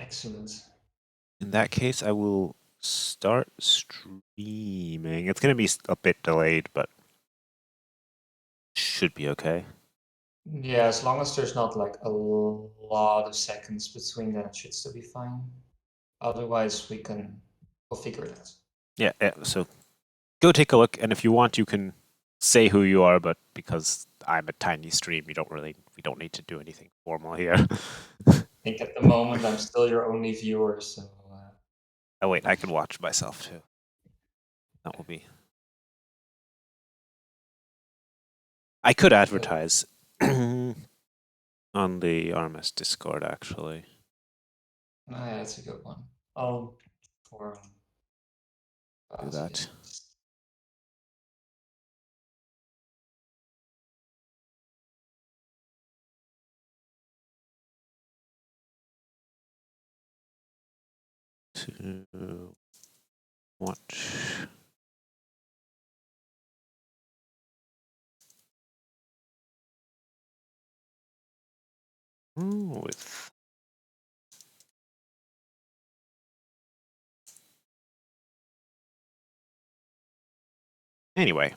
Excellent. In that case, I will start streaming. It's going to be a bit delayed, but should be okay. Yeah, as long as there's not like a lot of seconds between, then it should still be fine. Otherwise, we'll figure it out. Yeah, so go take a look, and if you want, you can say who you are, but because I'm a tiny stream, we don't need to do anything formal here. I think at the moment I'm still your only viewer, so Oh wait, I can watch myself too. That will be. I could advertise on the RMS Discord actually. yeah, that's a good one. I'll for Do that. To watch. With anyway.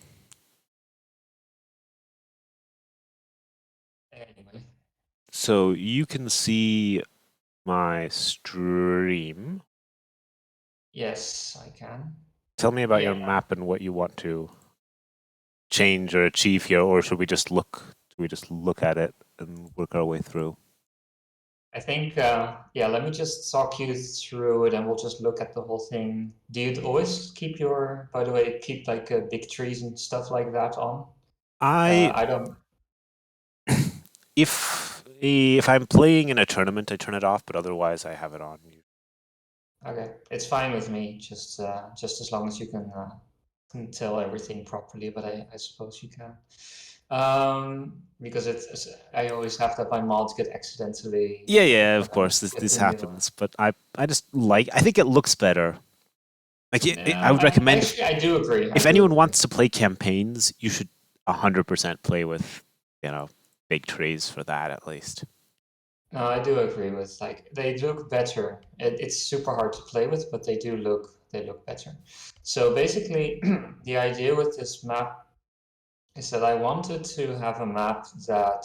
So you can see my stream. Yes, I can. Tell me about your map and what you want to change or achieve here, or should we just look at it and work our way through? I think, yeah, let me just talk you through it and we'll just look at the whole thing. Do you always keep by the way, keep like big trees and stuff like that on? I don't. If I'm playing in a tournament, I turn it off, but otherwise I have it on. Okay, it's fine with me. Just as long as you can tell everything properly, but I suppose you can. Because I always have that my mods get accidentally. Yeah, of course this happens, but I think it looks better. I would recommend actually, I do agree. If anyone wants to play campaigns, you should 100% play with, big trees for that at least. No, I do agree with like they look better. It's super hard to play with, but they look better. So basically, the idea with this map is that I wanted to have a map that,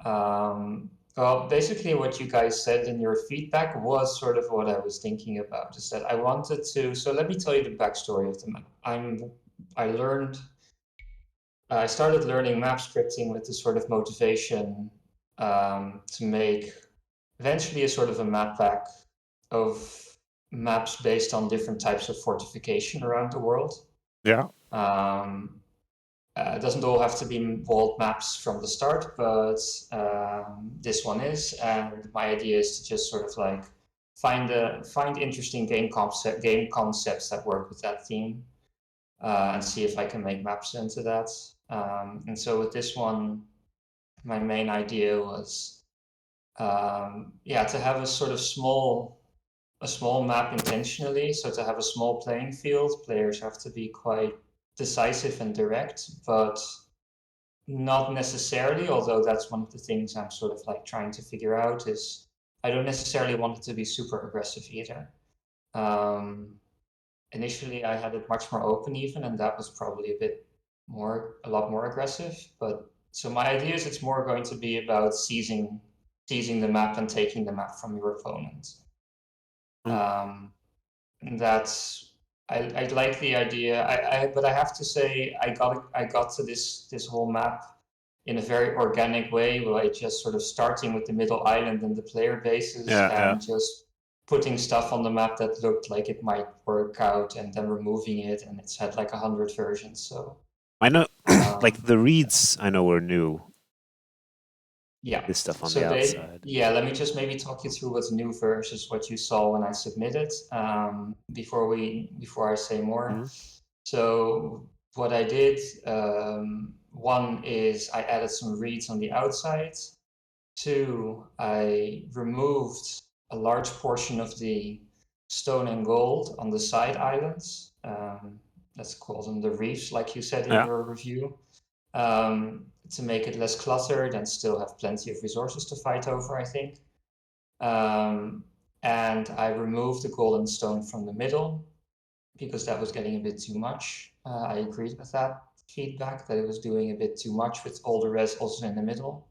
well, basically what you guys said in your feedback was sort of what I was thinking about. Is that I wanted to. So let me tell you the backstory of the map. I started learning map scripting with this sort of motivation to make eventually a sort of a map pack of maps based on different types of fortification around the world. Yeah. It doesn't all have to be walled maps from the start, but this one is. And my idea is to just sort of like find interesting game concepts that work with that theme, and see if I can make maps into that. And so with this one, my main idea was, yeah, to have a sort of a small map intentionally. So to have a small playing field, players have to be quite decisive and direct, but not necessarily, although that's one of the things I'm sort of like trying to figure out is I don't necessarily want it to be super aggressive either. Initially I had it much more open even, and that was probably a lot more aggressive. But so my idea is it's more going to be about seizing the map and taking the map from your opponent. That's I like the idea. But I have to say I got to this whole map in a very organic way, by just sort of starting with the middle island and the player bases, and just putting stuff on the map that looked like it might work out, and then removing it, and it's had like 100 versions. So I know, like the reads, I know were new. Yeah. This stuff on the outside. Yeah, let me just maybe talk you through what's new versus what you saw when I submitted, before I say more. So what I did, one is I added some reads on the outside. Two, I removed a large portion of the stone and gold on the side islands. Let's call them the reefs, like you said in your review, to make it less cluttered and still have plenty of resources to fight over, I think. and I removed the golden stone from the middle because that was getting a bit too much. I agreed with that feedback, that it was doing a bit too much with all the res also in the middle.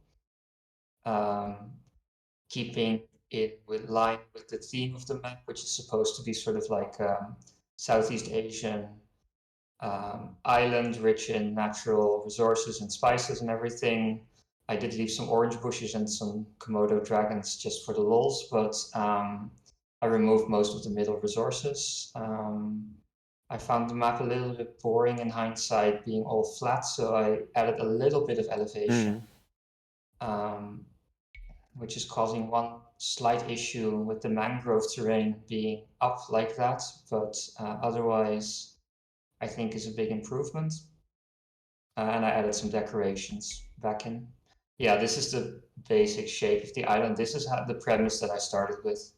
Keeping it with line with the theme of the map, which is supposed to be sort of like Southeast Asian island rich in natural resources and spices and everything. I did leave some orange bushes and some Komodo dragons just for the lulz, but I removed most of the middle resources. I found the map a little bit boring in hindsight, being all flat, so I added a little bit of elevation, which is causing one slight issue with the mangrove terrain being up like that, but otherwise I think is a big improvement. And I added some decorations back in. Yeah, this is the basic shape of the island. This is the premise that I started with.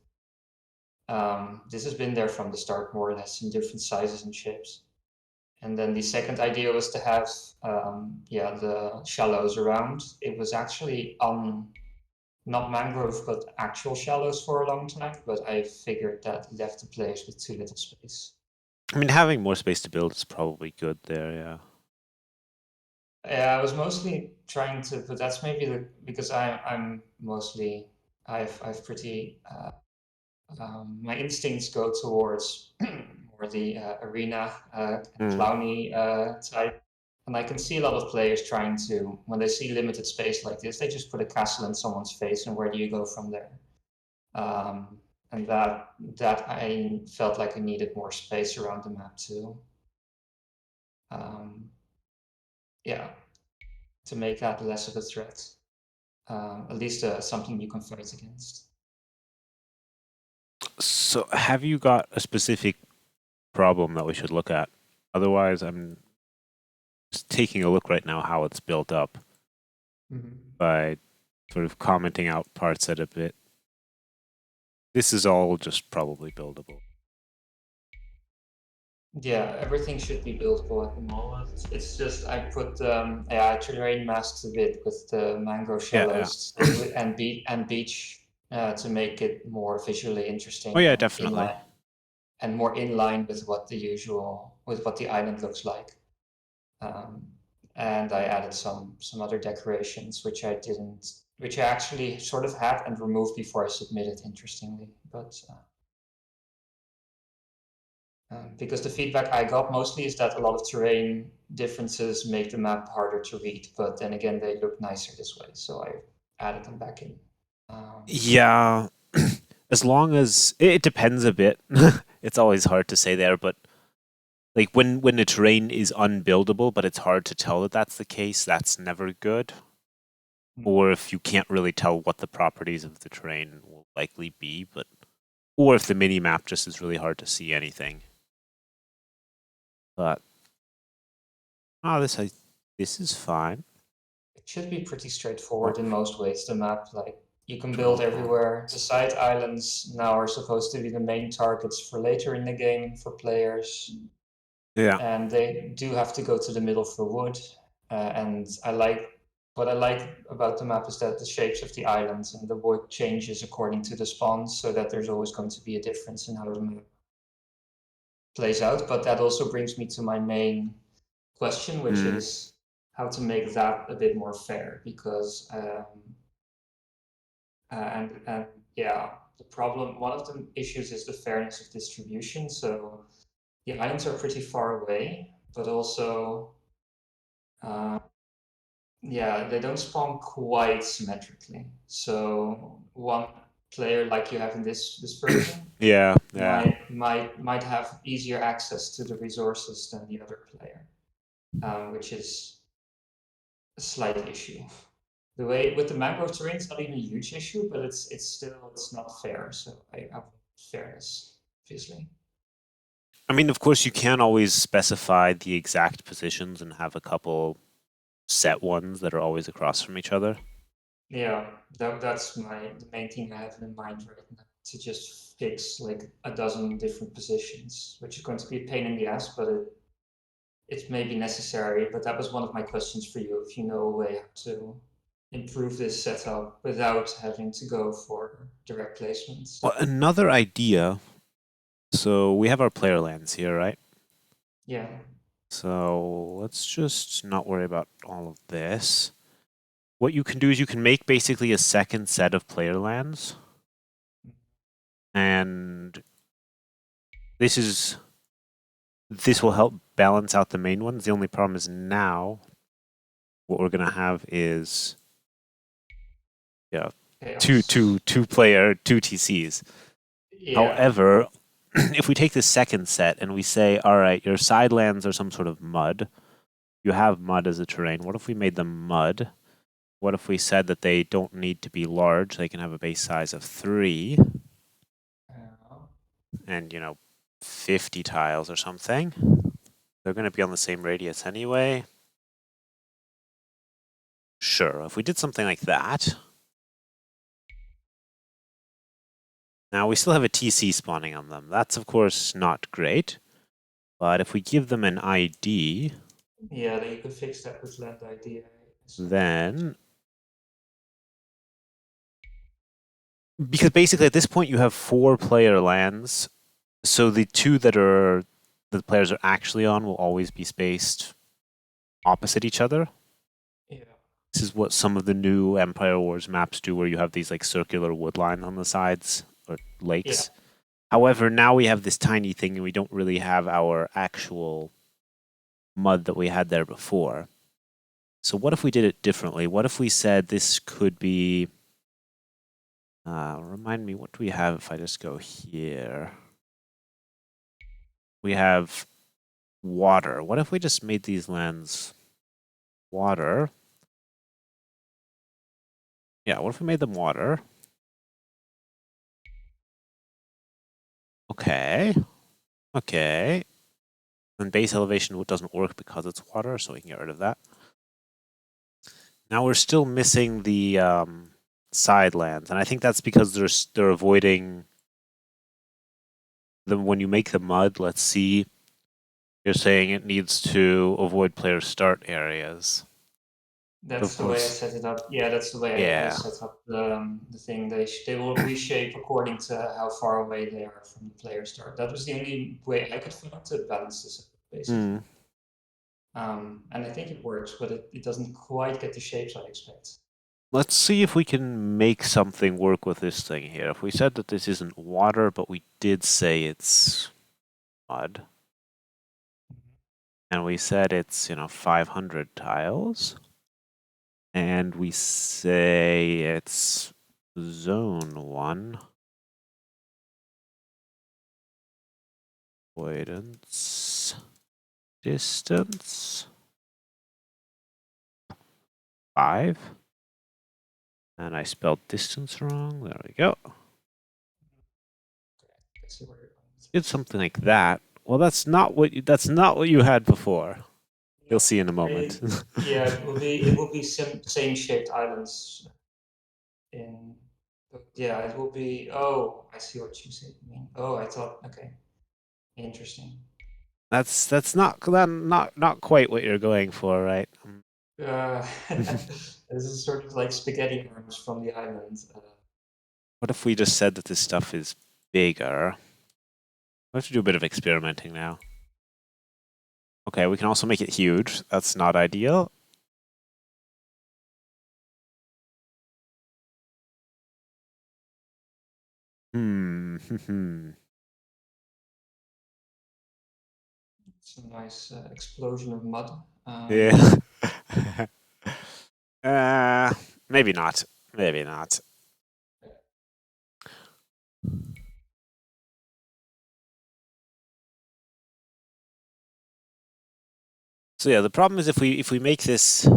This has been there from the start, more or less, in different sizes and shapes. And then the second idea was to have, the shallows around. It was actually on not mangrove, but actual shallows for a long time. But I figured that left the place with too little space. I mean, having more space to build is probably good there, yeah. Yeah, I was mostly trying to, but that's maybe because I'm mostly I've pretty my instincts go towards more the arena clowny type, and I can see a lot of players trying to, when they see limited space like this, they just put a castle in someone's face, and where do you go from there? And that I felt like I needed more space around the map too. Yeah, to make that less of a threat. At least something you can fight against. So have you got a specific problem that we should look at? Otherwise, I'm just taking a look right now how it's built up by sort of commenting out parts at a bit. This is all just probably buildable. Yeah, everything should be buildable at the moment. It's just I put I terrain masked a bit with the mangrove shallows and beach to make it more visually interesting. Oh yeah, definitely. And more in line with what the island looks like. And I added some other decorations which I actually sort of had and removed before I submitted, interestingly, but. Because the feedback I got mostly is that a lot of terrain differences make the map harder to read, but then again, they look nicer this way, so I added them back in. Yeah, as long as it depends a bit. It's always hard to say there, but like when the terrain is unbuildable, but it's hard to tell that that's the case, that's never good. Or if you can't really tell what the properties of the terrain will likely be, or if the mini map just is really hard to see anything. But this is fine. It should be pretty straightforward in most ways. The map, like you can build everywhere. The side islands now are supposed to be the main targets for later in the game for players. Yeah, and they do have to go to the middle for wood. And what I like about the map is that the shapes of the islands and the wood changes according to the spawns, so that there's always going to be a difference in how the map plays out. But that also brings me to my main question, which is how to make that a bit more fair, because the problem, one of the issues is the fairness of distribution. So the islands are pretty far away, but also they don't spawn quite symmetrically. So one player like you have in this version might have easier access to the resources than the other player, which is a slight issue. The way with the mangrove terrain, it's not even a huge issue, but it's not fair. So I have fairness, obviously. I mean, of course, you can always specify the exact positions and have a couple set ones that are always across from each other. Yeah, that's the main thing I have in mind right now, to just fix like a dozen different positions, which is going to be a pain in the ass, but it may be necessary. But that was one of my questions for you, if you know a way to improve this setup without having to go for direct placements. Well, another idea. So we have our player lands here, right? Yeah. So let's just not worry about all of this. What you can do is you can make basically a second set of player lands. And this will help balance out the main ones. The only problem is now what we're gonna have is two player, two TCs. Yeah. However, if we take the second set and we say, all right, your side lands are some sort of mud. You have mud as a terrain. What if we made them mud? What if we said that they don't need to be large? They can have a base size of 3 and, 50 tiles or something. They're going to be on the same radius anyway. Sure, if we did something like that. Now we still have a TC spawning on them. That's of course not great. But if we give them an ID, yeah, you could fix that with land ID. then because basically at this point you have 4 player lands, so the 2 that the players are actually on will always be spaced opposite each other. Yeah. This is what some of the new Empire Wars maps do, where you have these like circular wood lines on the sides or lakes. Yeah. However, now we have this tiny thing and we don't really have our actual mud that we had there before. So what if we did it differently? What if we said this could be... remind me, what do we have if I just go here? We have water. What if we just made these lands water? Yeah, what if we made them water? Okay. Okay. And base elevation doesn't work because it's water, so we can get rid of that. Now we're still missing the side lands, and I think that's because they're avoiding them when you make the mud. Let's see. You're saying it needs to avoid player start areas. That's the way I set it up. Yeah, that's the way I set up the thing. They will reshape according to how far away they are from the player start. That was the only way I could find to balance this, basically. And I think it works, but it doesn't quite get the shapes I expect. Let's see if we can make something work with this thing here. If we said that this isn't water, but we did say it's mud, and we said it's, 500 tiles, and we say it's zone 1. Avoidance. Distance. 5. And I spelled distance wrong. There we go. Did something like that. Well, that's not what you had before. You'll see in a moment. Yeah, it will be same shaped islands. Yeah, it will be. Oh, I see what you mean. Oh, I thought. Okay, interesting. That's not quite what you're going for, right? This is sort of like spaghetti arms from the island. What if we just said that this stuff is bigger? We have to do a bit of experimenting now. Okay, we can also make it huge. That's not ideal. It's a nice explosion of mud. Yeah. Maybe not. Maybe not. So yeah, the problem is if we make this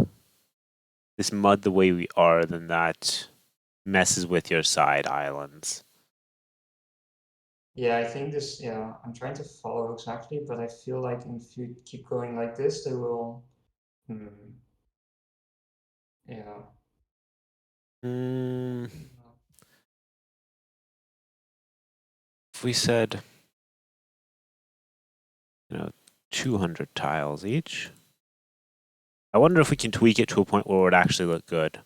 mud the way we are, then that messes with your side islands. Yeah, I think this. Yeah, I'm trying to follow exactly, but I feel like if you keep going like this, they will. Yeah. If we said, 200 tiles each. I wonder if we can tweak it to a point where it would actually look good.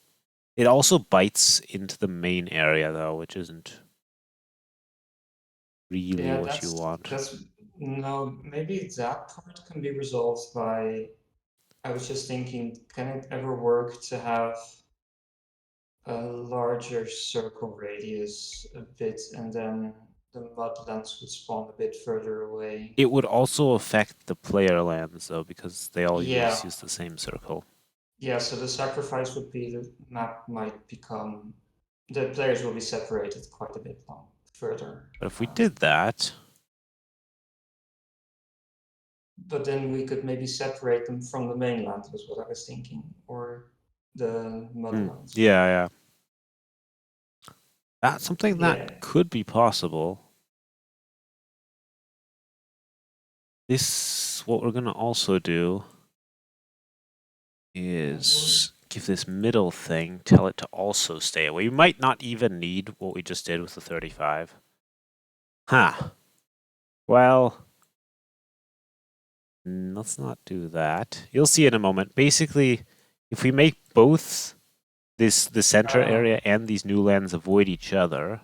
It also bites into the main area though, which isn't really Yeah, what you want. that's no, maybe that part can be resolved by. I was just thinking, can it ever work to have a larger circle radius a bit, and then the mudlands would spawn a bit further away? It would also affect the player lands though, because they all Yeah, use the same circle. yeah. So the sacrifice would be the map might become the players will be separated quite a bit long further. But if we did that, But then we could maybe separate them from the mainland, was what I was thinking, or the motherlands. yeah, yeah. That's something that Yeah. could be possible. This, what we're gonna also do is give this middle thing, tell it to also stay away. We might not even need what we just did with the 35. Huh. Well, let's not do that. You'll see in a moment. Basically, if we make both the center area and these new lands avoid each other,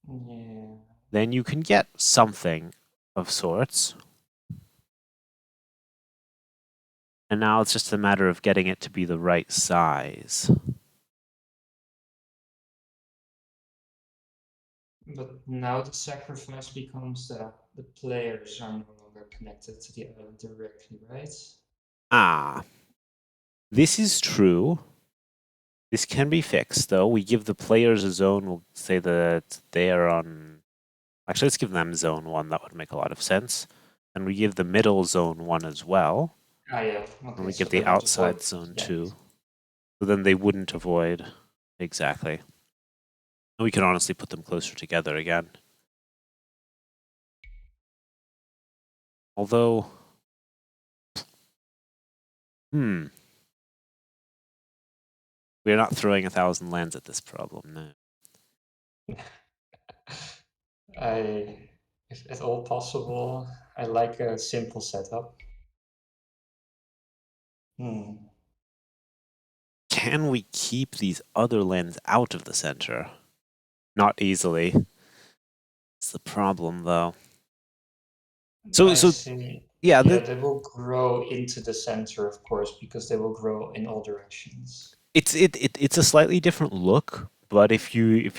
Yeah. then you can get something of sorts. And now it's just a matter of getting it to be the right size. But now the sacrifice becomes that the players are no longer connected to the island directly, right? Ah, this is true. This can be fixed, though. We give the players a zone. We'll say that they are on. Actually, let's give them zone 1. That would make a lot of sense. And we give the middle zone 1 as well. Ah, yeah. And Okay, we so give they the won't outside avoid. zone Yeah. 2. So then they wouldn't avoid. Exactly. And we can honestly put them closer together again. Although. We're not throwing 1,000 lands at this problem, no. If at all possible, I like a simple setup. Can we keep these other lands out of the center? Not easily. It's the problem, though. So yeah, they will grow into the center, of course, because they will grow in all directions. it's a slightly different look, but if you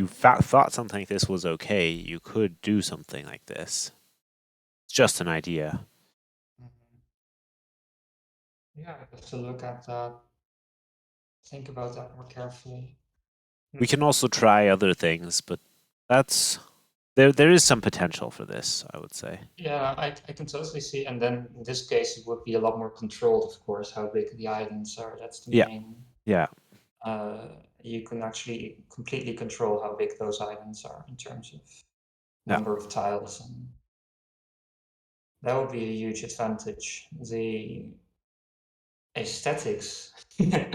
thought something like this was okay, you could do something like this. It's just an idea. Yeah, I have to look at that. Think about that more carefully. We can also try other things, but that's there is some potential for this, I would say. Yeah, I can totally see. And then in this case, it would be a lot more controlled, of course, how big the islands are. That's the main. Yeah. You can actually completely control how big those islands are in terms of Yeah. number of tiles, and that would be a huge advantage. The aesthetics are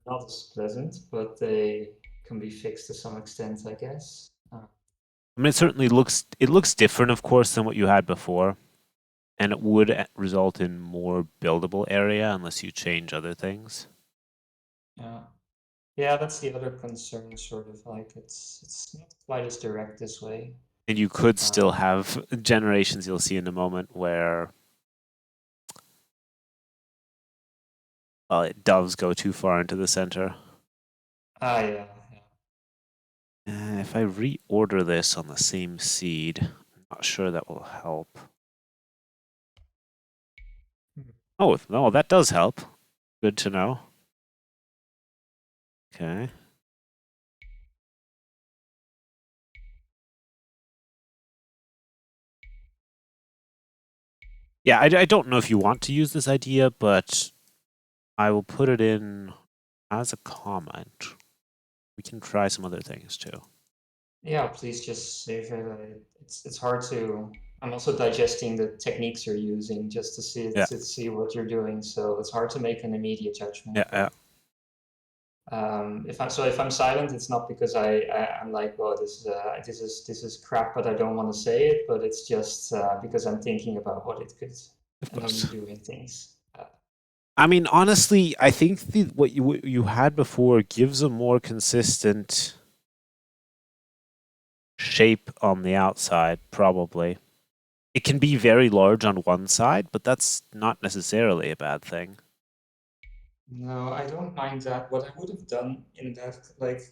not as pleasant, but they can be fixed to some extent, I guess. I mean, it certainly looks different, of course, than what you had before, and it would result in more buildable area unless you change other things. Yeah, yeah, that's the other concern. Sort of like it's not quite as direct this way. And you could still have generations you'll see in a moment where it does go too far into the center. Ah, yeah. If I reorder this on the same seed, I'm not sure that will help. Oh, no, that does help. Good to know. Okay. Yeah, I don't know if you want to use this idea, but I will put it in as a comment. We can try some other things too. Yeah, please just save it. It's hard to. I'm also digesting the techniques you're using just to see what you're doing. So it's hard to make an immediate judgment. Yeah. If I'm silent, it's not because I'm like, well, this is crap, but I don't want to say it. But it's just because I'm thinking about what it could, and I'm doing things. I mean, honestly, I think what you had before gives a more consistent shape on the outside, probably. It can be very large on one side, but that's not necessarily a bad thing. No, I don't mind that. What I would have done in that, like,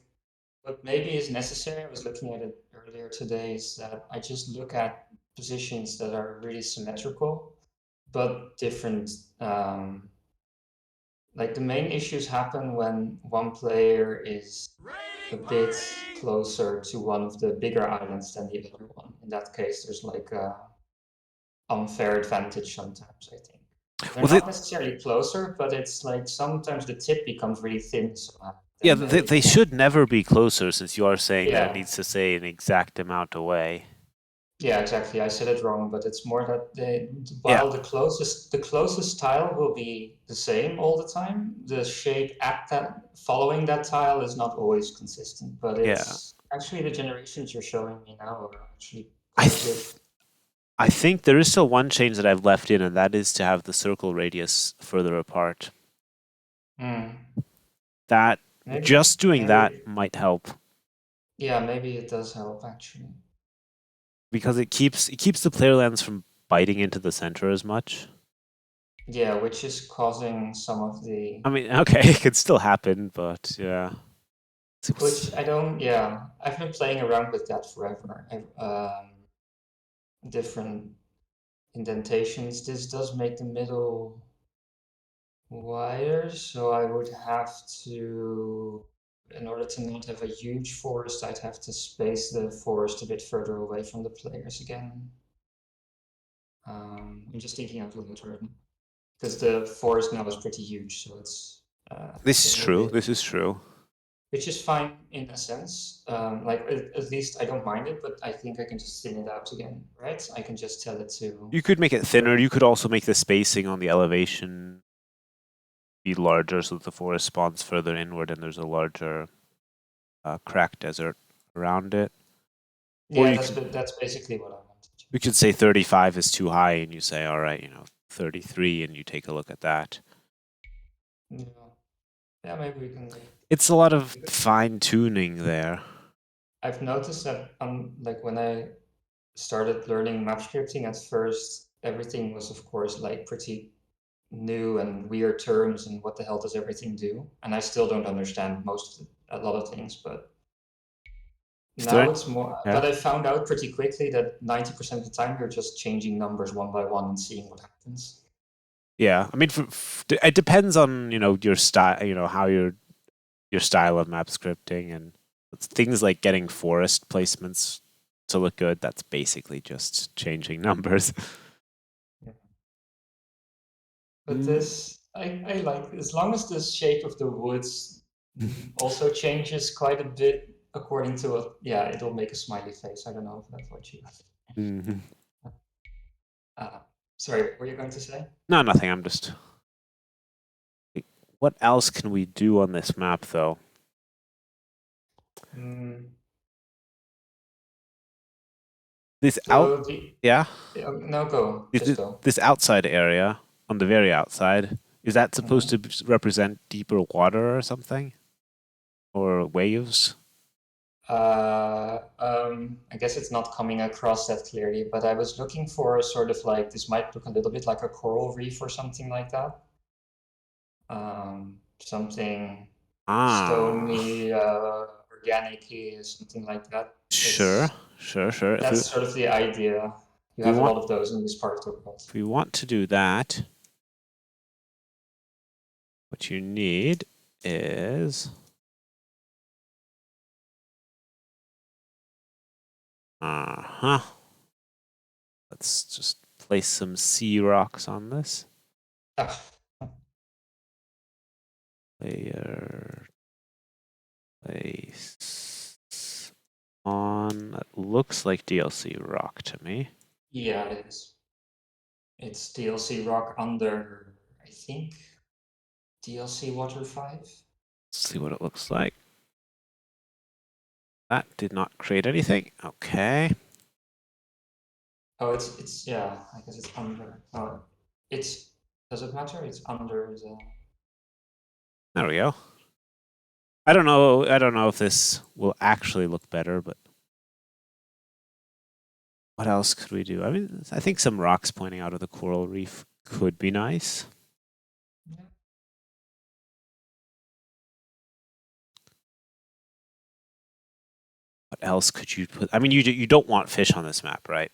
what maybe is necessary, I was looking at it earlier today, is that I just look at positions that are really symmetrical, but different. Like the main issues happen when one player is a bit closer to one of the bigger islands than the other one. In that case, there's like a unfair advantage sometimes, I think. They're Well, not necessarily closer, but it's like sometimes the tip becomes really thin, so yeah, then they should never be closer, since you are saying that it yeah. needs to say an exact amount away. Yeah, exactly. I said it wrong, but it's more that Yeah, while the closest tile will be the same all the time, the shape at that following that tile is not always consistent. But yeah. it's actually the generations you're showing me now are actually I quite good. th I think there is still one change that I've left in, and that is to have the circle radius further apart. Hmm. That Maybe, just doing that maybe, might help yeah, maybe it does help actually. because it keeps the player lands from biting into the center as much. Yeah, which is causing some of the, I mean, okay, it could still happen, but yeah. which I don't, yeah, I've been playing around with that forever. Different indentations. This does make the middle wider, so I would have to, in order to not have a huge forest, I'd have to space the forest a bit further away from the players again. I'm just thinking out loud because the forest now is pretty huge, so it's This is getting a true. bit, This is true. which is fine in a sense. Like at least I don't mind it, but I think I can just thin it out again, right? I can just tell it to. You could make it thinner. You could also make the spacing on the elevation be larger so that the forest spawns further inward and there's a larger crack desert around it. Or Yeah, you that's could that's basically what I wanted. we could say 35 is too high and you say, all right, 33 and you take a look at that. Yeah, yeah, maybe we can. It's a lot of fine tuning there. I've noticed that like when I started learning map scripting at first, everything was of course like pretty new and weird terms and what the hell does everything do? And I still don't understand a lot of things, but If there, now it's more. yeah, But I found out pretty quickly that 90% of the time you're just changing numbers one by one and seeing what happens. yeah. I mean, it depends on your style, how your style of map scripting and things like getting forest placements to look good. That's basically just changing numbers. Yeah. But Mm. this, I like, as long as the shape of the woods also changes quite a bit according to what, yeah, it'll make a smiley face. I don't know if that's what you. Mhm. Uh, sorry, what were you going to say? No, nothing. I'm just. What else can we do on this map, though? Mm, This out, so the, yeah. no, go, just go. This outside area on the very outside, is that supposed Mhm. to represent deeper water or something, or waves? I guess it's not coming across that clearly, but I was looking for a sort of like, this might look a little bit like a coral reef or something like that. Something Ah, stony, organic, something like that. sure, It's sure, sure. That's sort of the idea. You If we have a want lot of those in this part of the world. if we want to do that, what you need is uh-huh. Let's just place some sea rocks on this Ah, layer. Place on. That looks like DLC rock to me. yeah, it is. It's DLC Rock under, I think, DLC Water 5. Let's see what it looks like. That did not create anything. Okay. Oh, it's yeah, I guess it's under. Oh, it's Does it matter? It's under the. There we go. I don't know if this will actually look better, but what else could we do? I mean, I think some rocks pointing out of the coral reef could be nice. Yeah. What else could you put? I mean, you don't want fish on this map, right?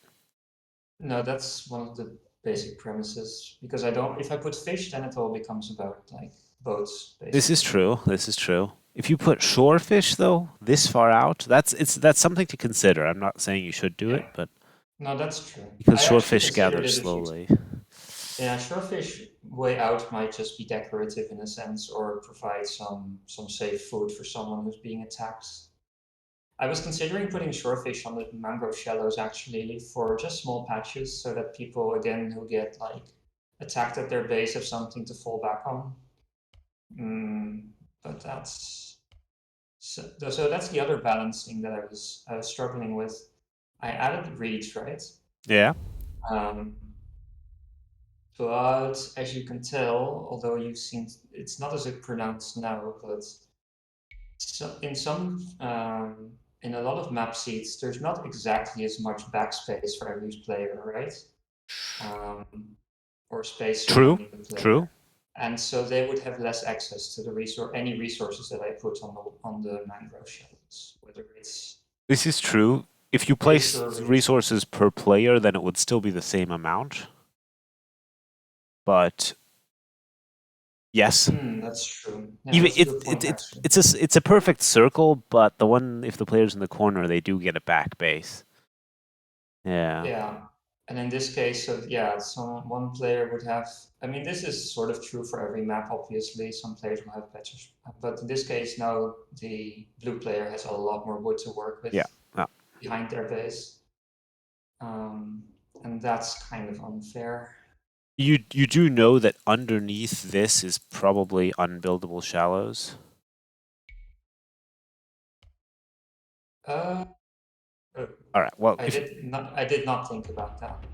No, that's one of the basic premises because I don't. If I put fish, then it all becomes about like boats. Basically. This is true. This is true. If you put shore fish though, this far out, that's something to consider. I'm not saying you should do it, but no, that's true. because I shore actually fish considered gather it a few slowly. Yeah, shorefish way out might just be decorative in a sense, or provide some safe food for someone who's being attacked. I was considering putting shorefish on the mangrove shallows actually for just small patches, so that people again who get like attacked at their base have something to fall back on. But that's so that's the other balancing that I was struggling with. I added reeds, right? Yeah. Um, But as you can tell, although you've seen, it's not as pronounced now, but in in a lot of map seeds, there's not exactly as much backspace for every player, right? Um, or space True. surrounding the player. True. And so they would have less access to the any resources that I put on the mangrove shells, whether it's. This is true. If you place resources per player, then it would still be the same amount. But yes, that's true. Yeah, even that's it's a perfect circle, but the one if the player's in the corner, they do get a back base. Yeah. Yeah, and in this case, so yeah, one player would have. I mean, this is sort of true for every map. Obviously, some players will have better, but in this case, now the blue player has a lot more wood to work with. Yeah. Behind their base, and that's kind of unfair. You do know that underneath this is probably unbuildable shallows. All right. Well, I did not think about that.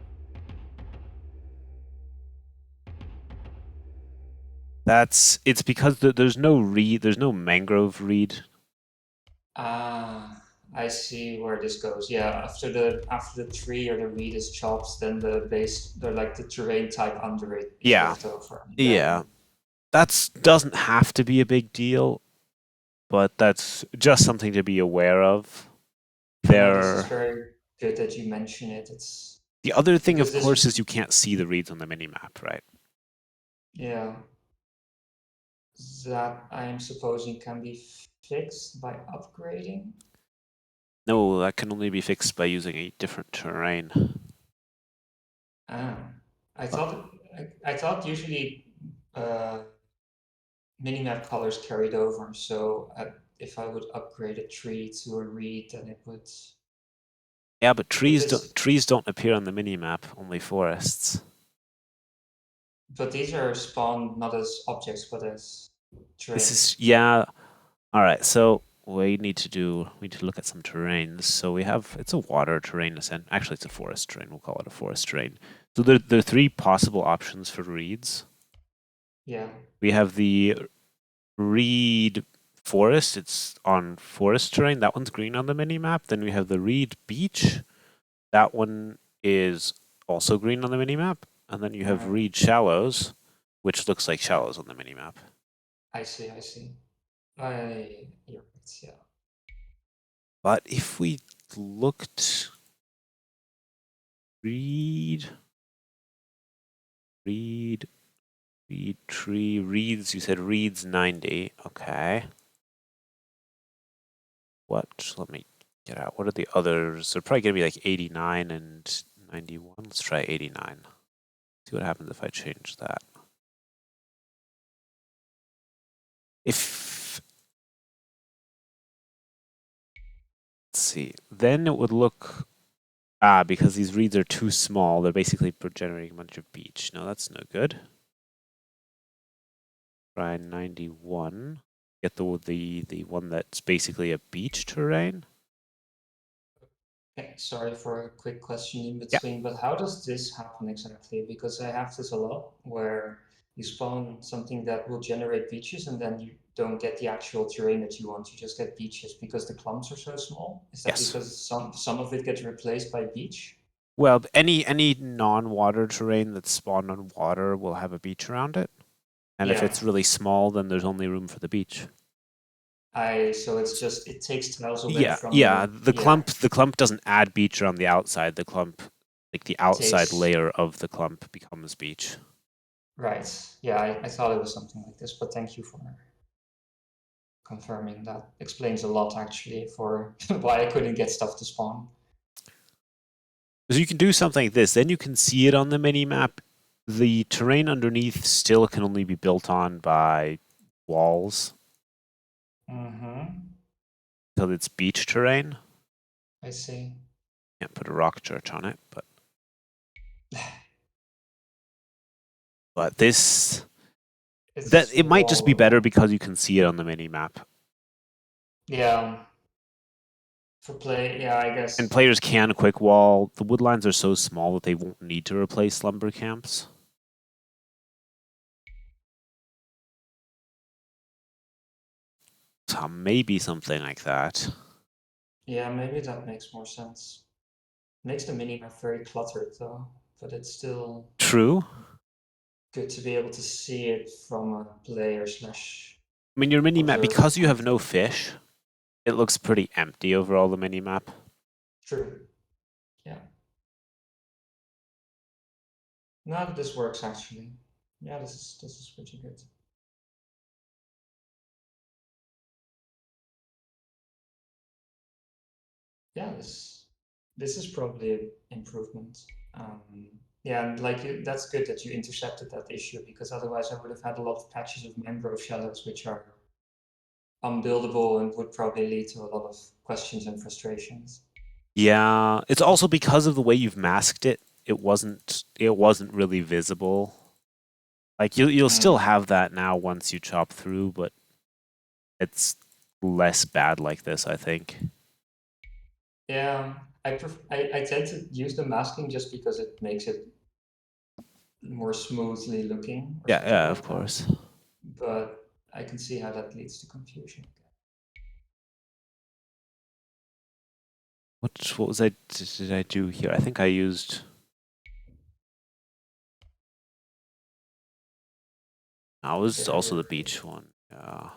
It's because there's no reed, there's no mangrove reed. I see where this goes. Yeah, after the tree or the reed is chopped, then the terrain type under it is left over. Yeah. That doesn't have to be a big deal, but that's just something to be aware of. This is very good that you mention it. It's the other thing, of course, is you can't see the reeds on the minimap, right? Yeah. That I am supposing can be fixed by upgrading. No, that can only be fixed by using a different terrain. I thought usually minimap colors carried over. So if I would upgrade a tree to a reed, then it would. Yeah, but trees don't appear on the minimap, only forests. But these are spawned not as objects, but as terrain. This is All right, so we need to look at some terrains. So it's a water terrain, actually it's a forest terrain. We'll call it a forest terrain. So there are three possible options for reeds. Yeah. We have the reed forest. It's on forest terrain. That one's green on the mini map. Then we have the reed beach. That one is also green on the mini map. And then you have reed shallows, which looks like shallows on the mini map. I see. You're right, yeah. But if we looked reed tree, reeds, you said reeds 90, okay. Let me get out. What are the others? They're probably gonna be like 89 and 91. Let's try 89. See what happens if I change that. Let's see, then it would look, because these reeds are too small, they're basically generating a bunch of beach. No, that's no good. Try 91. Get the one that's basically a beach terrain. Okay, sorry for a quick question in between, but how does this happen exactly? Because I have this a lot where You spawn something that will generate beaches, and then you don't get the actual terrain that you want. You just get beaches because the clumps are so small. Is that Yes. because some of it gets replaced by beach? Well, any non-water terrain that's spawned on water will have a beach around it. And if Yeah. it's really small, then there's only room for the beach. So it's just it takes tiles away Yeah, from yeah. the The clump doesn't add beach around the outside. The clump, like the outside takes layer of the clump, becomes beach. right. Yeah, I thought it was something like this, but thank you for confirming. That explains a lot actually for why I couldn't get stuff to spawn. So you can do something like this. Then you can see it on the mini map. The terrain underneath still can only be built on by walls Mm-hmm. until it's beach terrain. I see. Can't put a rock church on it, but this It's that just it might just be better wall. because you can see it on the mini map. Yeah. For play, yeah, I And guess. players can quick wall. The woodlines are so small that they won't need to replace lumber camps. So maybe something like that. Yeah, maybe that makes more sense. Makes the minimap very cluttered though, but it's still True. good to be able to see it from a player slash I mean, your mini map, observer because you point have of no view. fish, it looks pretty empty overall, the mini map. True. Yeah. No, this works actually. Yeah, this is pretty good. Yeah, this is probably an improvement. Yeah, and like that's good that you intercepted that issue because otherwise I would have had a lot of patches of mangrove shallows which are unbuildable and would probably lead to a lot of questions and frustrations. Yeah, it's also because of the way you've masked it. It wasn't really visible. Like you'll still Mm. have that now once you chop through, but it's less bad like this, I think. Yeah, I tend to use the masking just because it makes it more smoothly looking or Yeah, something yeah, of like that. course. But I can see how that leads to confusion. What was I did I do here? I think I used. That was also the Very. beach one. Yeah.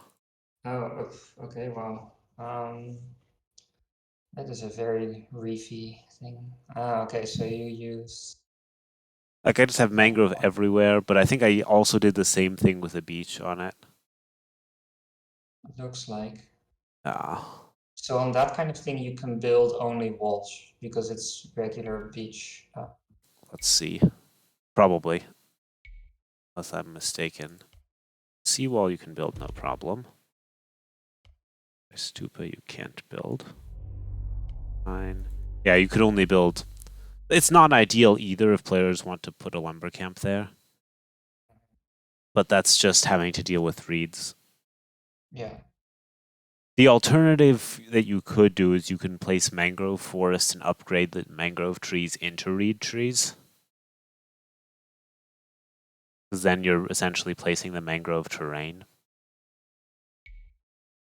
Oh, okay. Wow. That is a very reefy thing. Ah, okay. So you use. Like I just have mangrove everywhere, but I think I also did the same thing with the beach on it. Looks like. Ah, So on that kind of thing, you can build only walls because it's regular beach. let's see. Probably, unless I'm mistaken. Seawall you can build no problem. Stupa you can't build. Fine. Yeah, you could only build. It's not ideal either if players want to put a lumber camp there. But that's just having to deal with reeds. Yeah. The alternative that you could do is you can place mangrove forest and upgrade the mangrove trees into reed trees. Because then you're essentially placing the mangrove terrain.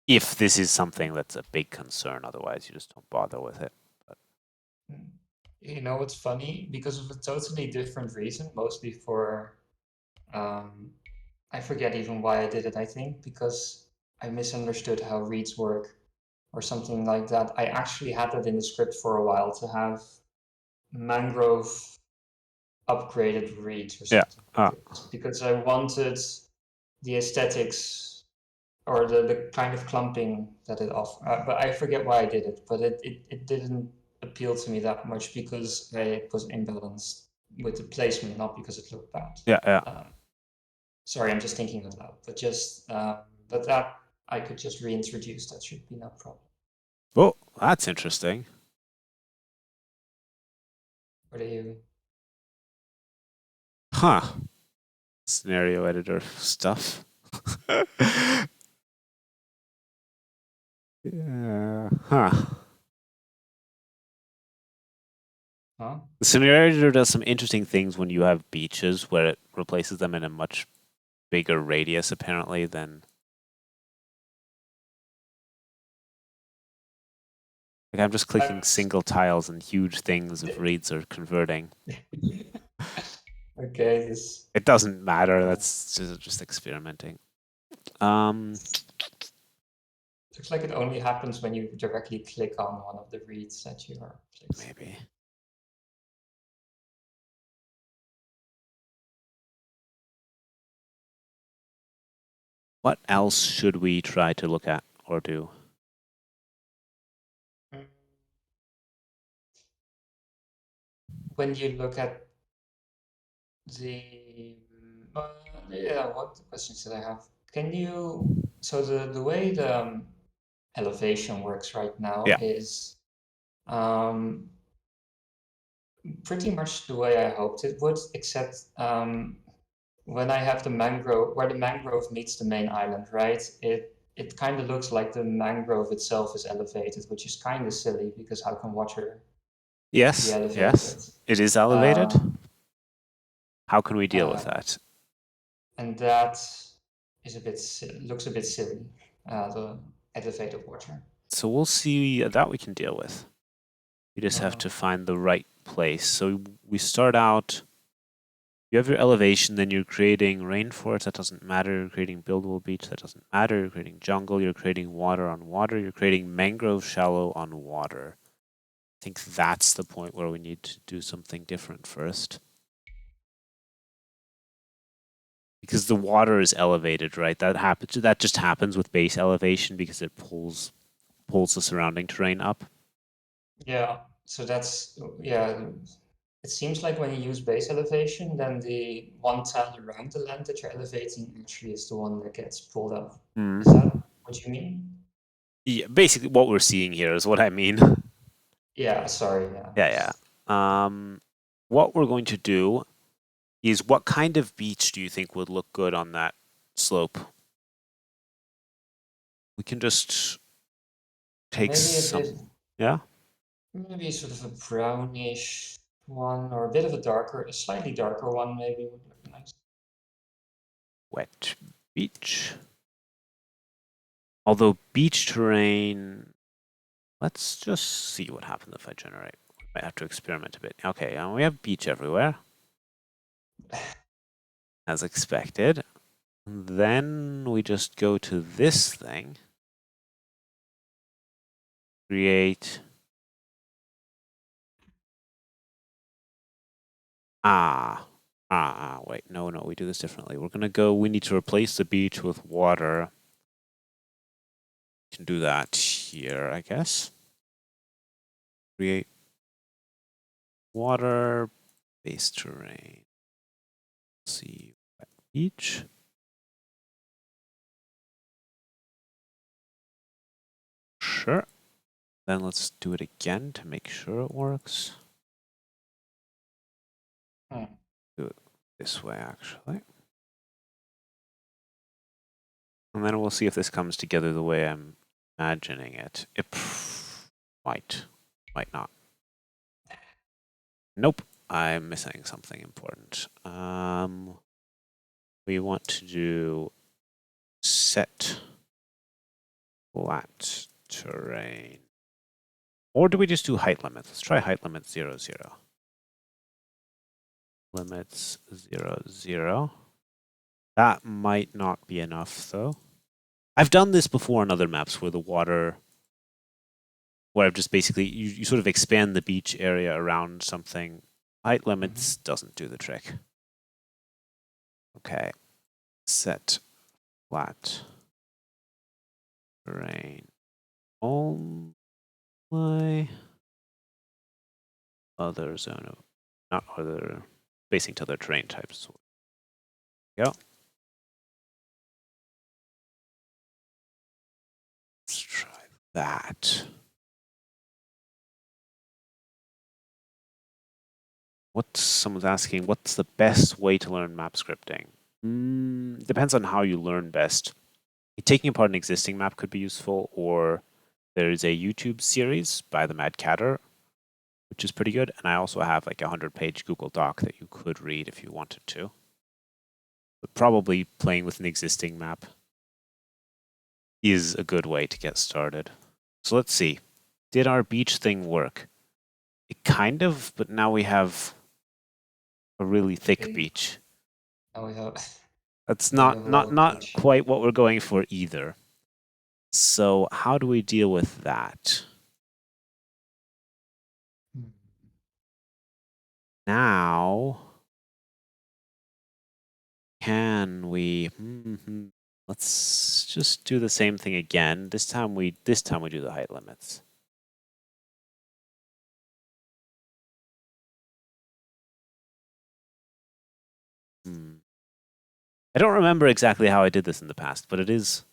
If this is something that's a big concern, otherwise you just don't bother with it. But You know, it's funny because of a totally different reason, mostly for, I forget even why I did it, I think, because I misunderstood how reads work or something like that. I actually had that in the script for a while to have mangrove upgraded reads or yeah. something like this because I wanted the aesthetics or the kind of clumping that it offers. But I forget why I did it, but it didn't appeal to me that much because I was imbalanced with the placement, not because it looked bad. Yeah, yeah. Um, sorry, I'm just thinking out loud, but just but that I could just reintroduce. That should be no problem. Oh, that's interesting. What do you? Huh. Scenario editor stuff. Yeah. Huh. Huh? The scenario editor does some interesting things when you have beaches where it replaces them in a much bigger radius apparently than. Like I'm just clicking single tiles and huge things of reads are converting. Okay, this. It doesn't matter. That's just experimenting. Looks like it only happens when you directly click on one of the reads that you are placing. Maybe. What else should we try to look at or do? When you look at the what questions did I have? Can you the way the elevation works right now is pretty much the way I hoped it would, except when I have the mangrove, where the mangrove meets the main island, right? It kind of looks like the mangrove itself is elevated, which is kind of silly because how can water be elevated? Yes, it is elevated. How can we deal with that? And that is looks a bit silly, the elevated water. So we'll see that we can deal with. You just have to find the right place. So we start out, you have your elevation, then you're creating rainforest, that doesn't matter. You're creating buildable beach, that doesn't matter. You're creating jungle, you're creating water on water. You're creating mangrove shallow on water. I think that's the point where we need to do something different first. Because the water is elevated, right? That just happens with base elevation because it pulls the surrounding terrain up. Yeah, so that's it seems like when you use base elevation, then the one tile around the land that you're elevating actually is the one that gets pulled up. Is that what you mean? Yeah, basically what we're seeing here is what I mean. Yeah, sorry. Yeah. What we're going to do is, what kind of beach do you think would look good on that slope? We can just take maybe sort of a brownish one, or a bit of a slightly darker one maybe would look nice. Wet beach. Although beach terrain, let's just see what happens if I generate. I have to experiment a bit. Okay, we have beach everywhere. As expected. Then we just go to this thing. Create. Wait, no, we do this differently. We need to replace the beach with water. We can do that here, I guess. Create water, base terrain. Let's see, beach. Sure. Then let's do it again to make sure it works. Do it this way, actually. And then we'll see if this comes together the way I'm imagining it. It might not. Nope, I'm missing something important. We want to do set flat terrain. Or do we just do height limits? Let's try height limit 0, 0. Limits 0, 0. That might not be enough, though. I've done this before on other maps where I've just basically, you sort of expand the beach area around something. Height limits doesn't do the trick. Okay. Set flat terrain. Only other zone of, not other, spacing to other terrain types. Go. Let's try that. Someone's asking, what's the best way to learn map scripting? Depends on how you learn best. Taking apart an existing map could be useful, or there's a YouTube series by the Mad Catter, which is pretty good. And I also have like a 100-page Google Doc that you could read if you wanted to. But probably playing with an existing map is a good way to get started. So let's see. Did our beach thing work? It kind of, but now we have a really thick Okay. beach. Now we have That's now we have a lot of not beach. quite what we're going for either. So how do we deal with that? Now, can we? Let's just do the same thing again. This time we do the height limits. I don't remember exactly how I did this in the past, but it is.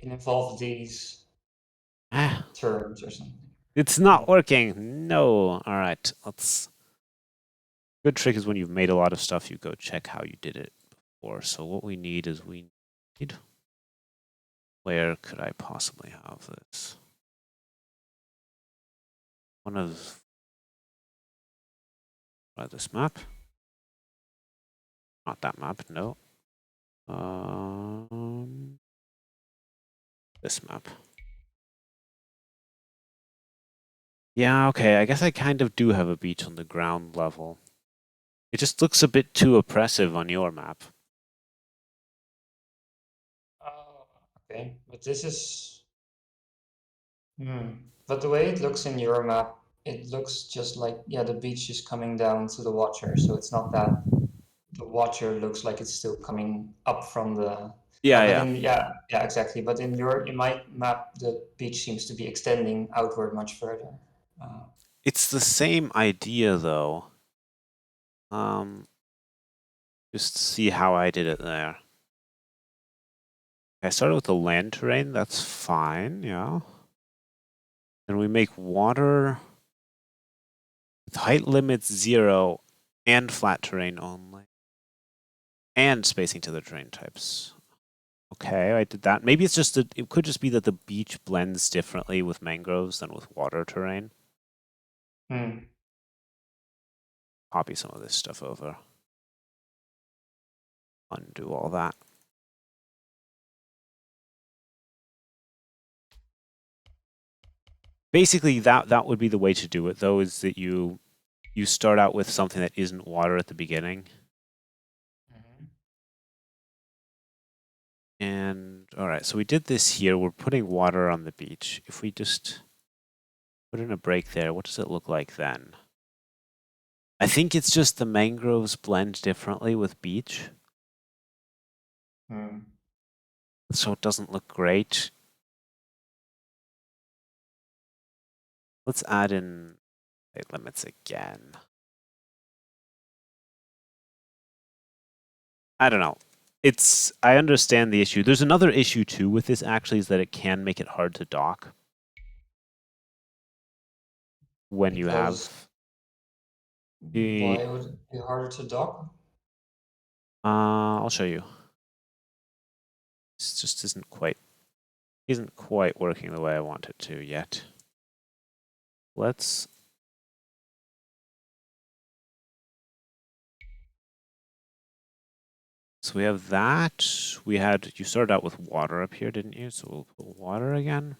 It involves these terms or something. It's not working. No. All right. Let's. Good trick is when you've made a lot of stuff, you go check how you did it before. So what we need is we need. Where could I possibly have this? One of this map. Not that map. No. This map. Yeah, okay, I guess I kind of do have a beach on the ground level. It just looks a bit too oppressive on your map. Oh, okay, but this is... But the way it looks in your map, it looks just like, yeah, the beach is coming down to the water, so it's not that the water looks like it's still coming up from the... Yeah, but yeah. yeah, exactly. But in my map, the beach seems to be extending outward much further. It's the same idea though. Just see how I did it there. I started with the land terrain, that's fine, yeah. Then we make water with height limits 0 and flat terrain only. And spacing to the terrain types. Okay, I did that. Maybe it's just that it could just be that the beach blends differently with mangroves than with water terrain. Copy some of this stuff over. Undo all that. Basically, that would be the way to do it, though, is that you start out with something that isn't water at the beginning. And all right, so we did this here. We're putting water on the beach. If we just put in a break there, what does it look like then? I think it's just the mangroves blend differently with beach. So it doesn't look great. Let's add in height limits again. I don't know. I understand the issue. There's another issue too with this actually, is that it can make it hard to dock. When you have... Why would it be harder to dock? I'll show you. This just isn't quite working the way I want it to yet. Let's... So we have that. You started out with water up here, didn't you? So we'll put water again.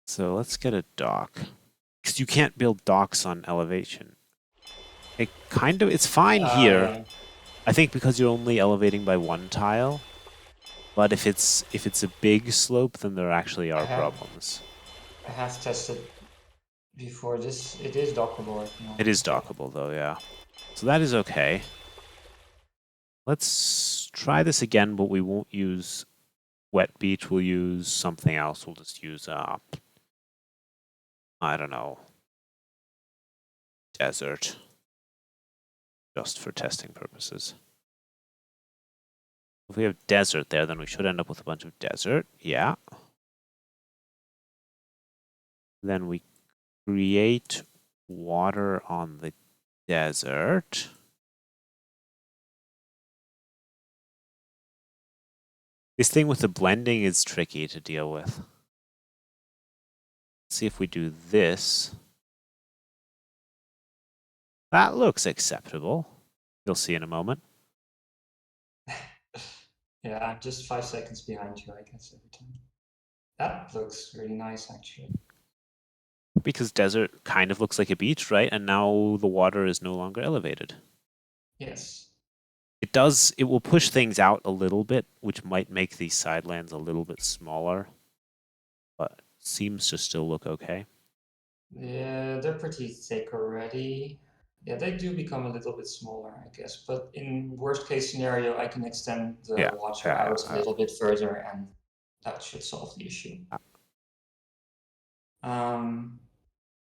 So let's get a dock. Because you can't build docks on elevation. It's fine here. Yeah. I think because you're only elevating by one tile. But if it's a big slope, then there actually are problems. I have tested before this. It is dockable. It is dockable though, yeah. So that is okay. Let's try this again, but we won't use wet beach. We'll use something else. We'll just use I don't know, desert, just for testing purposes. If we have desert there, then we should end up with a bunch of desert. Yeah. Then we create water on the desert. This thing with the blending is tricky to deal with. Let's see if we do this. That looks acceptable. You'll see in a moment. Yeah, I'm just 5 seconds behind you, I guess, every time. That looks really nice, actually. Because desert kind of looks like a beach, right? And now the water is no longer elevated. Yes. It will push things out a little bit, which might make these sidelands a little bit smaller, but seems to still look okay. Yeah, they're pretty thick already. Yeah, they do become a little bit smaller, I guess. But in worst case scenario, I can extend the Yeah. water out a little bit further, and that should solve the issue. Um,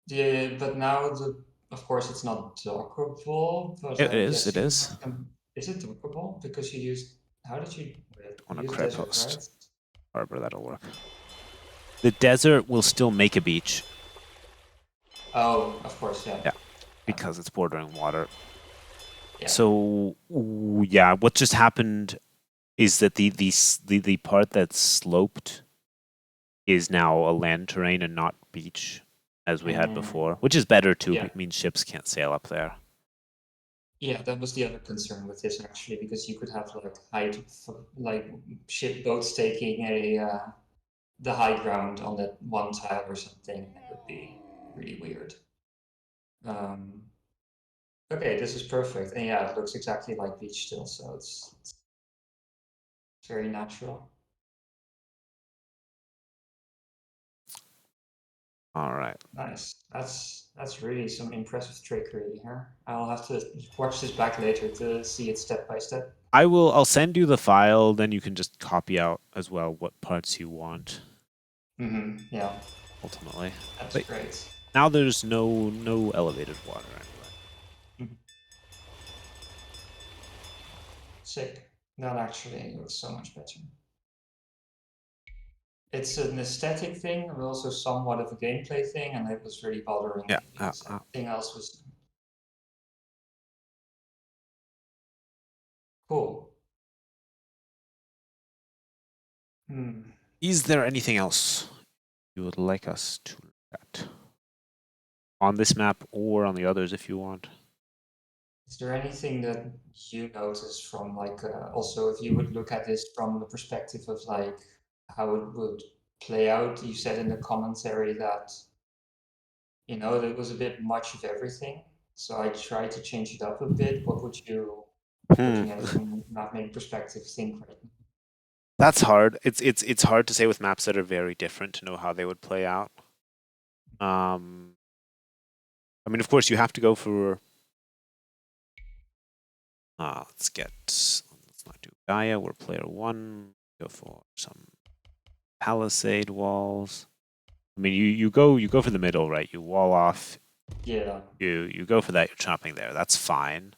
but now of course, it's not dockable, but It I is, guess it you is. is it dockable? Because you used, how did you, wait, On a you used credit desert, post. right? Harbor, that'll work. The desert will still make a beach. Oh, of course, yeah. Yeah, because it's bordering water. Yeah. So yeah, what just happened is that the part that's sloped is now a land terrain and not beach, as we had before, which is better too. Yeah. It means ships can't sail up there. Yeah, that was the other concern with this actually, because you could have like like ship boats taking the high ground on that one tile or something. It would be really weird. Um, okay, this is perfect, and yeah, it looks exactly like beach still, so it's very natural. All right. Nice. That's really some impressive trickery here. I'll have to watch this back later to see it step by step. I'll send you the file, then you can just copy out as well what parts you want. Yeah, Ultimately. that's But great. now there's no elevated water anyway. Sick. That actually looks so much better. It's an aesthetic thing, but also somewhat of a gameplay thing, and it was really bothering Yeah. me because everything else was cool. Is there anything else you would like us to look at on this map or on the others if you want? Is there anything that you notice from like also if you would look at this from the perspective of like how it would play out? You said in the commentary that there was a bit much of everything, so I tried to change it up a bit. What would you, looking at it from map making perspective, think right now? That's hard. It's hard to say with maps that are very different to know how they would play out. I mean, of course, you have to go for. Let's not do Gaia. We're player one. Go for some palisade walls. I mean, you go for the middle, right? You wall off. Yeah. You go for that. You're chopping there. That's fine.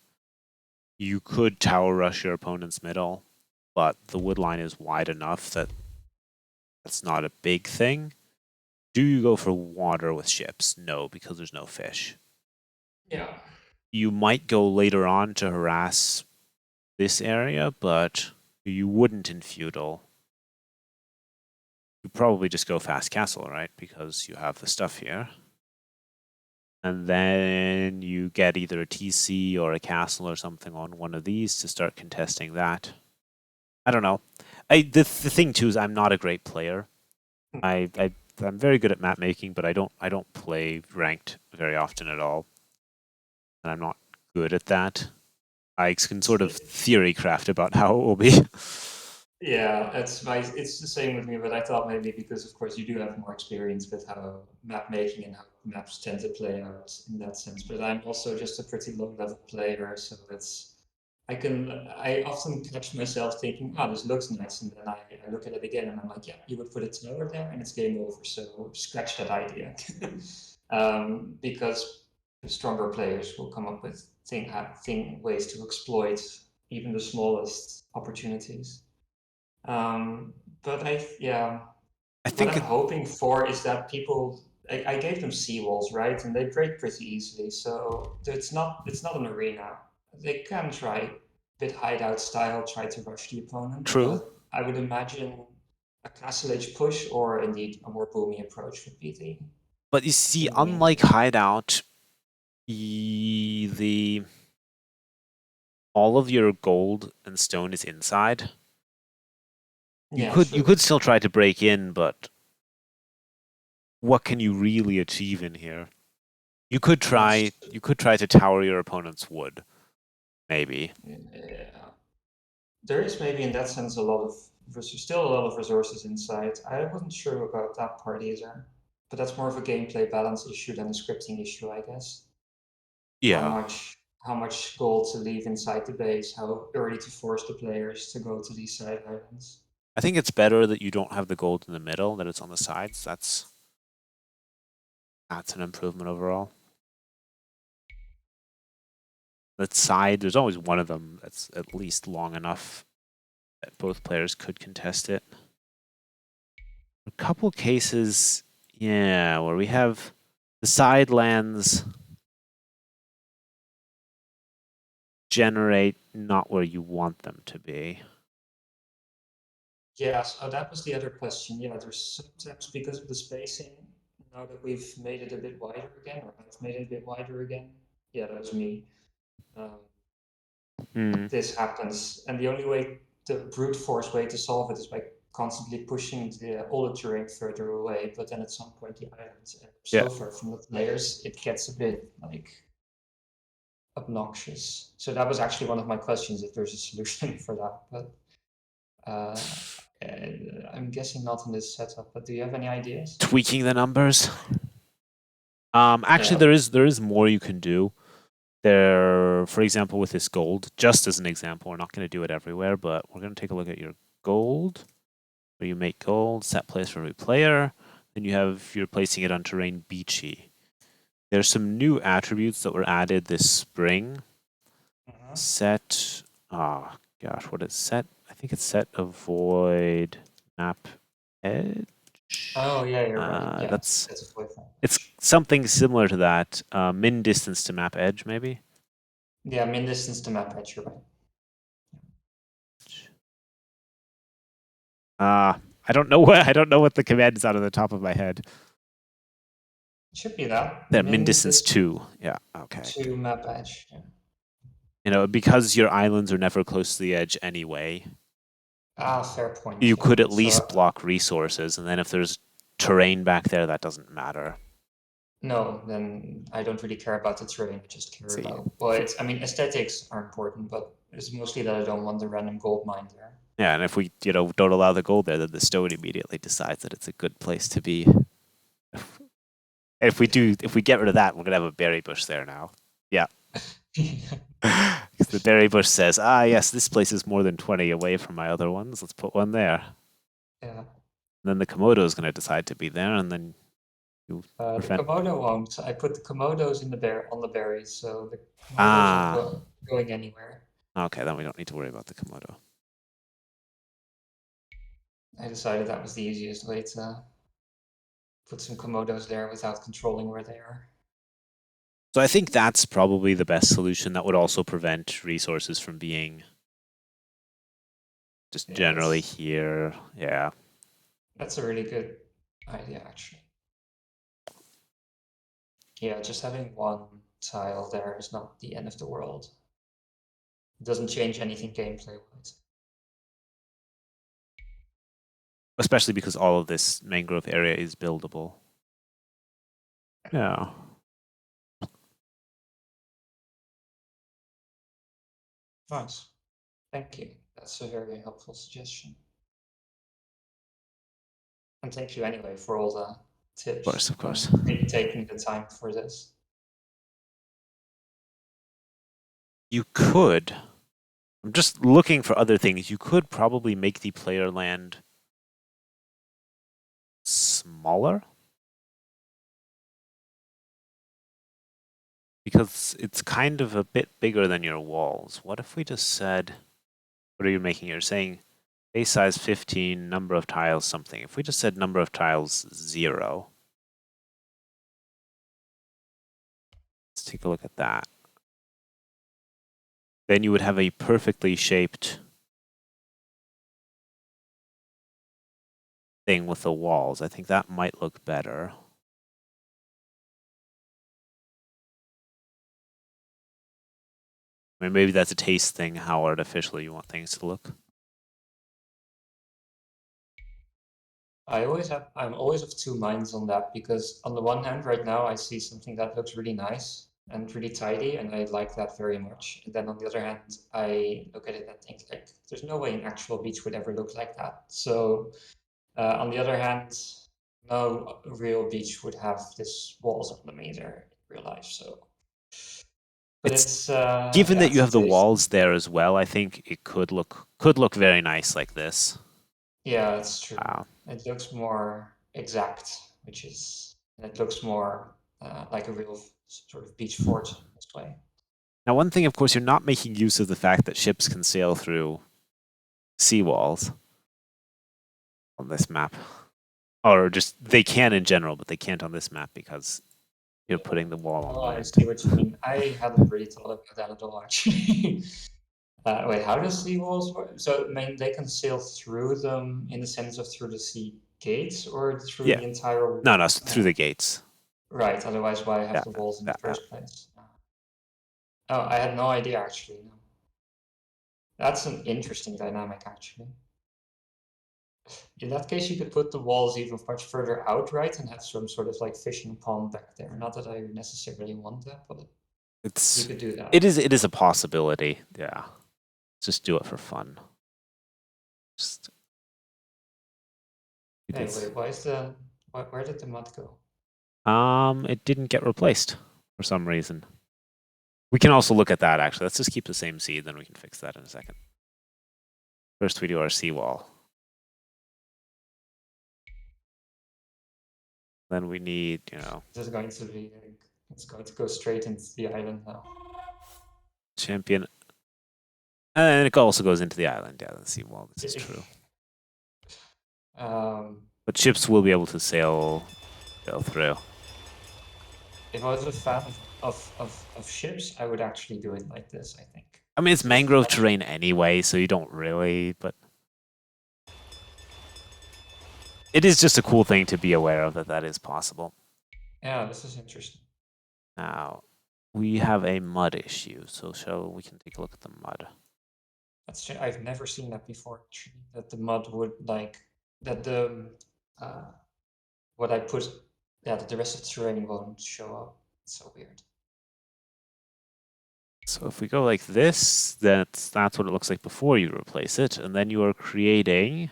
You could tower rush your opponent's middle, but the wood line is wide enough that that's not a big thing. Do you go for water with ships? No, because there's no fish. Yeah. You might go later on to harass this area, but you wouldn't in feudal. You probably just go fast castle, right? Because you have the stuff here. And then you get either a TC or a castle or something on one of these to start contesting that. I don't know. The thing too is I'm not a great player. I'm very good at map making, but I don't play ranked very often at all, and I'm not good at that. I can sort of theory craft about how it will be. Yeah, it's the same with me, but I thought maybe because of course you do have more experience with how map making and how maps tend to play out in that sense. But I'm also just a pretty low level player, so I often catch myself thinking, oh, this looks nice, and then I look at it again and I'm like, yeah, you would put a tower there and it's game over. So scratch that idea. Because stronger players will come up with ways to exploit even the smallest opportunities. But I what think I'm hoping for is that people, I gave them seawalls, right? And they break pretty easily. So it's not an arena. They can try a bit hideout style, try to rush the opponent, true. but I would imagine a castle age push or indeed a more boomy approach would be But you see, the main unlike thing. hideout, The all of your gold and stone is inside. You Yeah, could true. still try to break in, but what can you really achieve in here? You could try That's to tower your opponent's wood, maybe. yeah. There is maybe in that sense a lot of still a lot of resources inside. I wasn't sure about that part either, but that's more of a gameplay balance issue than a scripting issue, I guess. How Yeah. much how much gold to leave inside the base, how early to force the players to go to these side islands. I think it's better that you don't have the gold in the middle, that it's on the sides. That's an improvement overall. That side, there's always one of them that's at least long enough that both players could contest it. A couple cases, yeah, where we have the side lands generate not where you want them to be. Yeah, so that was the other question. Yeah, there's sometimes because of the spacing, now that we've made it a bit wider again, or I've made it a bit wider again. Yeah, that was me. Um, Hmm. this happens, and the only way, the brute force way to solve it is by constantly pushing all the terrain further away. But then at some point, the islands are Yeah. so far from the players, it gets a bit like obnoxious. So that was actually one of my questions if there's a solution for that, but I'm guessing not in this setup. But do you have any ideas? Tweaking the numbers. Actually, Yeah. there is more you can do. There, for example, with this gold, just as an example, we're not going to do it everywhere, but we're going to take a look at your gold, where you make gold, set place for every player. Then you're placing it on terrain beachy. There's some new attributes that were added this spring. Set, oh gosh, what is set? I think it's set avoid map edge. Oh yeah, you're right. Yeah, That's that's a void map. it's something similar to that. Min distance to map edge, maybe. Yeah, min distance to map edge. You're right. I don't know what the command is out of the top of my head. It should be that That min min distance distance 2. Yeah, okay. to map edge. Yeah. You know, because your islands are never close to the edge anyway, Ah, fair point. you Yeah. could at So least block resources, and then if there's terrain back there, that doesn't matter. no, then I don't really care about the terrain. I just care See, about, well, it's, I mean, aesthetics are important, but it's mostly that I don't want the random gold mine there. yeah, and if we, don't allow the gold there, then the stone immediately decides that it's a good place to be. If we get rid of that, we're gonna have a berry bush there now. Yeah. Because the berry bush says, yes, this place is more than 20 away from my other ones. Let's put one there. Yeah. And then the Komodo is going to decide to be there, and then you The prevent. Komodo won't. I put the Komodos in on the berries, so the Komodo's not Ah, going anywhere. okay, then we don't need to worry about the Komodo. I decided that was the easiest way to put some Komodos there without controlling where they are. So I think that's probably the best solution. That would also prevent resources from being just Yeah, generally here. Yeah. that's a really good idea, actually. Yeah, just having one tile there is not the end of the world. It doesn't change anything gameplay-wise. Especially because all of this mangrove area is buildable. Yeah. Nice. Thank you. That's a very helpful suggestion. And thank you anyway for all the tips Of course. and taking the time for this. You could. I'm just looking for other things. You could probably make the player land smaller. Because it's kind of a bit bigger than your walls. What if we just said, what are you making? You're saying base size 15, number of tiles something. If we just said number of tiles 0, let's take a look at that. Then you would have a perfectly shaped thing with the walls. I think that might look better. mean, maybe that's a taste thing, how artificial you want things to look. I'm always of two minds on that, because on the one hand, right now I see something that looks really nice and really tidy, and I like that very much. And then on the other hand, I look at it and think like, there's no way an actual beach would ever look like that. So on the other hand, no real beach would have this walls of the meter in real life. So, but it's Given yeah, that you it's a have the taste. walls there as well, I think it could look very nice like this. Yeah, it's true. Wow. It looks more exact, it looks more like a real sort of beach fort this way. Now, one thing, of course, you're not making use of the fact that ships can sail through seawalls on this map. Or just, they can in general, but they can't on this map because you're putting the wall on Oh, I land. see what you mean. I hadn't really thought about that at all, actually. Wait, how does seawalls work? So, I mean, they can sail through them in the sense of through the sea gates or through Yeah. the entire. No, through the gates. Right, otherwise, why have Yeah, the walls in the yeah. first place? Oh, I had no idea, actually. No. That's an interesting dynamic, actually. In that case, you could put the walls even much further out, right, and have some sort of like fishing pond back there. Not that I necessarily want that, but you could do that. It is a possibility. Yeah. Just do it for fun. Just Hey, wait, where did the mud go? It didn't get replaced for some reason. We can also look at that, actually. Let's just keep the same seed, then we can fix that in a second. First, we do our seawall. Then we need, This is going to be, it's going to go straight into the island now. champion. And it also goes into the island. Yeah, the seawall. This is true. But ships will be able to sail through. If I was a fan of ships, I would actually do it like this, I think. I mean, it's mangrove terrain anyway, so you don't really, but it is just a cool thing to be aware of that is possible. Yeah, this is interesting. Now, we have a mud issue, so we can take a look at the mud. I've never seen that before, actually, that the mud would like, that the, what I put, yeah, that the rest of the terrain won't show up. It's so weird. So if we go like this, that's what it looks like before you replace it, and then you are creating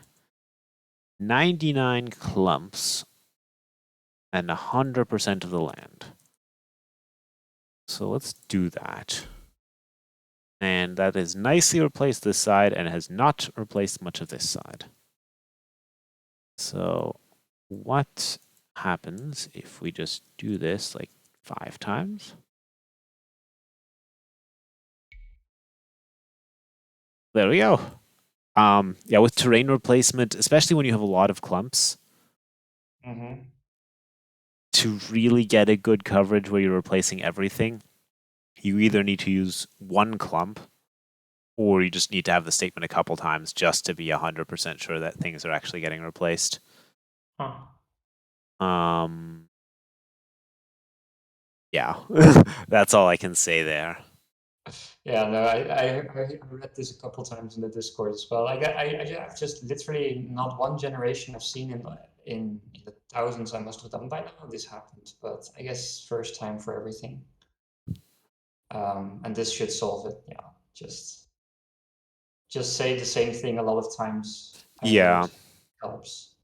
99 clumps and 100% of the land. So let's do that. And that has nicely replaced this side and has not replaced much of this side. So what happens if we just do this like 5 times? There we go. Yeah, with terrain replacement, especially when you have a lot of clumps, to really get a good coverage where you're replacing everything, you either need to use one clump or you just need to have the statement a couple times just to be 100% sure that things are actually getting replaced. Yeah, that's all I can say there. Yeah, no, I read this a couple times in the Discord as well. I've just literally not one generation I've seen in the thousands I must have done by now this happened, but I guess first time for everything. And this should solve it. Yeah, just say the same thing a lot of times. Yeah, helps.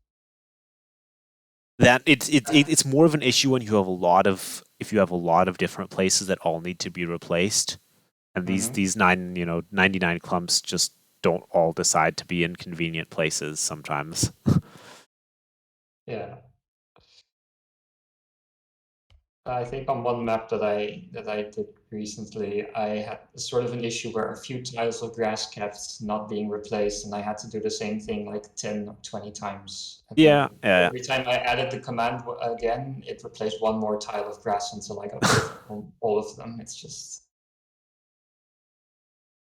That it's more of an issue when you have if you have a lot of different places that all need to be replaced. And these 99 clumps just don't all decide to be in convenient places sometimes. Yeah. I think on one map that I did recently, I had sort of an issue where a few tiles of grass kept not being replaced, and I had to do the same thing like 10 or 20 times. Yeah. Every time I added the command again, it replaced one more tile of grass until I got all of them. It's just...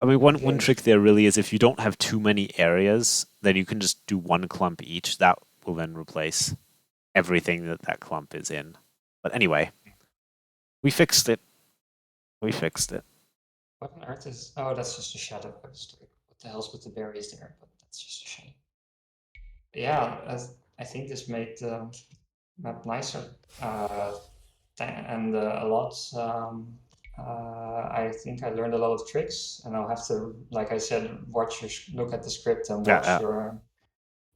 I mean, one trick there really is if you don't have too many areas, then you can just do one clump each. That will then replace everything that clump is in. But anyway, we fixed it. What on earth is? Oh, that's just a shadow. I was like, what the hell's with the berries there? But that's just a shadow. Yeah, I think this made the map nicer. And a lot. I think I learned a lot of tricks, and I'll have to, like I said, look at the script and Yeah, watch your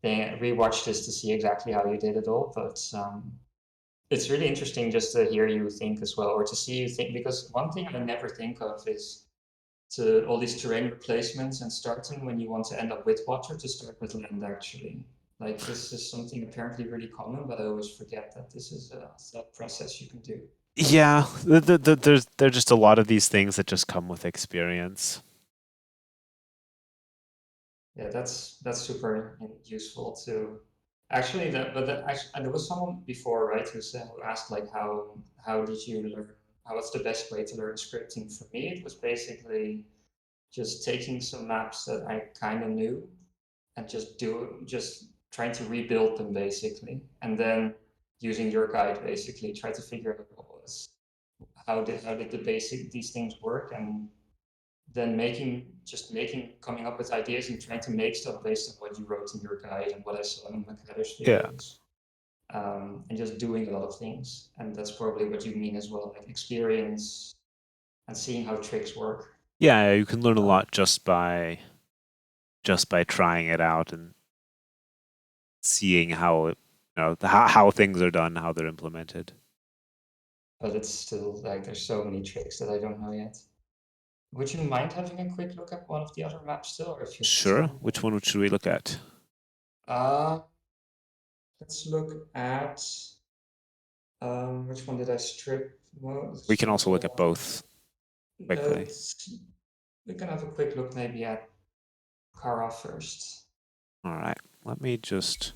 thing, rewatch this to see exactly how you did it all. But it's really interesting just to hear you think as well, or to see you think, because one thing I never think of is to all these terrain replacements and starting when you want to end up with water to start with land actually. Like this is something apparently really common, but I always forget that this is a thought process you can do. yeah. There's just a lot of these things that just come with experience. Yeah, that's super useful too. Actually, actually, there was someone before, right, who asked like how did you learn? What's the best way to learn scripting? For me, it was basically just taking some maps that I kind of knew and just trying to rebuild them basically, and then using your guide basically try to figure out how did the basic these things work, and then coming up with ideas and trying to make stuff based on what you wrote in your guide and what I saw in Makada's Yeah. videos. And just doing a lot of things, and that's probably what you mean as well, like experience and seeing how tricks work. Yeah, you can learn a lot just by trying it out and seeing how things are done, how they're implemented. But it's still like there's so many tricks that I don't know yet. Would you mind having a quick look at one of the other maps still, or if you have Sure. time? Which one should we look at? Uh, let's look at which one did I strip? We can also look at both quickly. We can have a quick look maybe at Kara first. All right. Let me just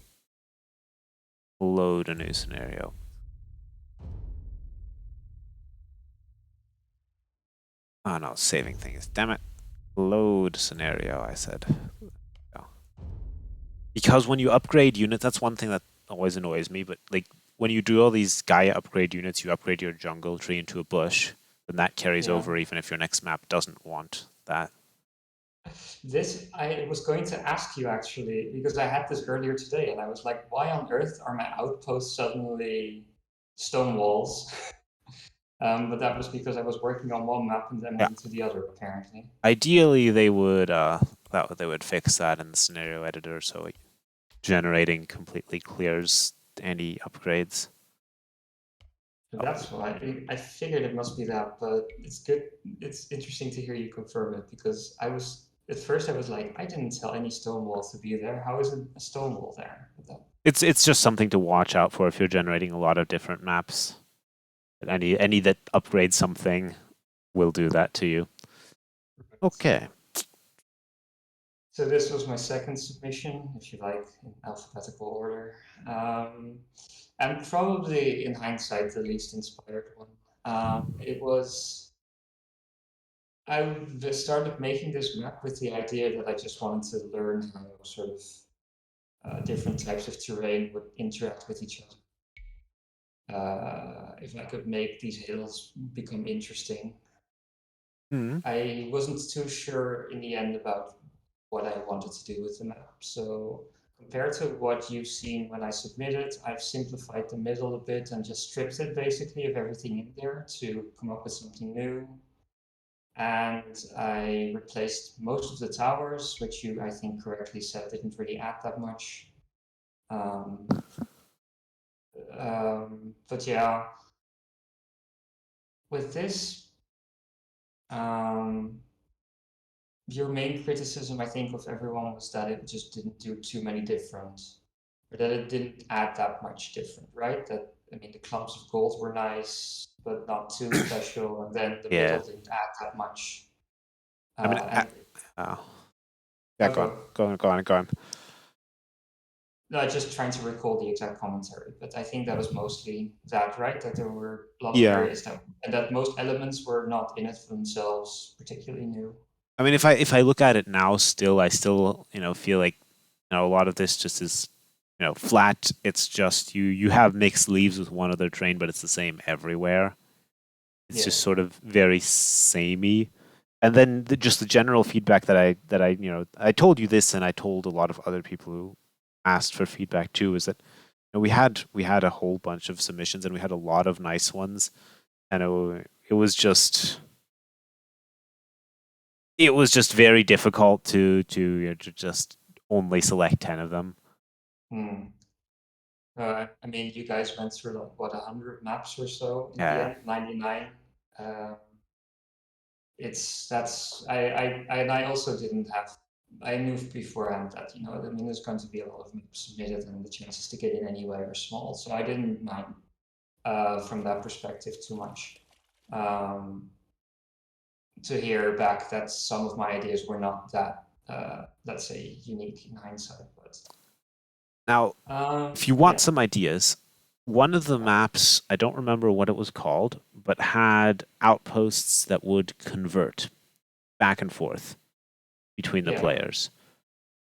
load a new scenario. Oh no, saving things. Damn it. Load scenario, I said. Oh. Because when you upgrade units, that's one thing that always annoys me, but like when you do all these Gaia upgrade units, you upgrade your jungle tree into a bush, then that carries Yeah. over even if your next map doesn't want that. This I was going to ask you actually, because I had this earlier today and I was like, why on earth are my outposts suddenly stone walls? But that was because I was working on one map and then Yeah. moving to the other, apparently. Ideally, they would fix that in the scenario editor, so generating completely clears any upgrades. So that's why I figured it must be that, but it's good. It's interesting to hear you confirm it because at first I was like, I didn't tell any stone wall to be there. How is it a stone wall there? It's just something to watch out for if you're generating a lot of different maps. Any that upgrades something will do that to you. Okay. So this was my second submission, if you like, in alphabetical order. And probably in hindsight, the least inspired one. I started making this map with the idea that I just wanted to learn how sort of different types of terrain would interact with each other. If I could make these hills become interesting. Mm-hmm. I wasn't too sure in the end about what I wanted to do with the map. So compared to what you've seen when I submitted, I've simplified the middle a bit and just stripped it basically of everything in there to come up with something new. And I replaced most of the towers, which you, I think, correctly said didn't really add that much. But yeah, with this, your main criticism, I think, of everyone was that it just didn't do too many different, or that it didn't add that much different, right? That, I mean, the clumps of gold were nice, but not too special, and then the Yeah. middle didn't add that much. I mean, yeah, go on. No, just trying to recall the exact commentary, but I think that was mostly that, right? That there were a lot of Yeah. areas and that most elements were not in it for themselves particularly new. I mean, if I look at it now, I still feel like a lot of this just is flat. It's just you have mixed leaves with one other terrain, but it's the same everywhere. It's just sort of very samey. And then just the general feedback that I I told you this, and I told a lot of other people who asked for feedback too, is that we had a whole bunch of submissions, and we had a lot of nice ones, and it was just very difficult to just only select 10 of them. I mean, you guys went through like what 100 maps or so in the Yeah. end, 99. I also didn't have. I knew beforehand that I mean there's going to be a lot of maps submitted and the chances to get in anyway are small, so I didn't mind from that perspective too much. To hear back that some of my ideas were not that let's say unique in hindsight, but Now, if you want yeah. some ideas, one of the maps, I don't remember what it was called, but had outposts that would convert back and forth between the Yeah. players.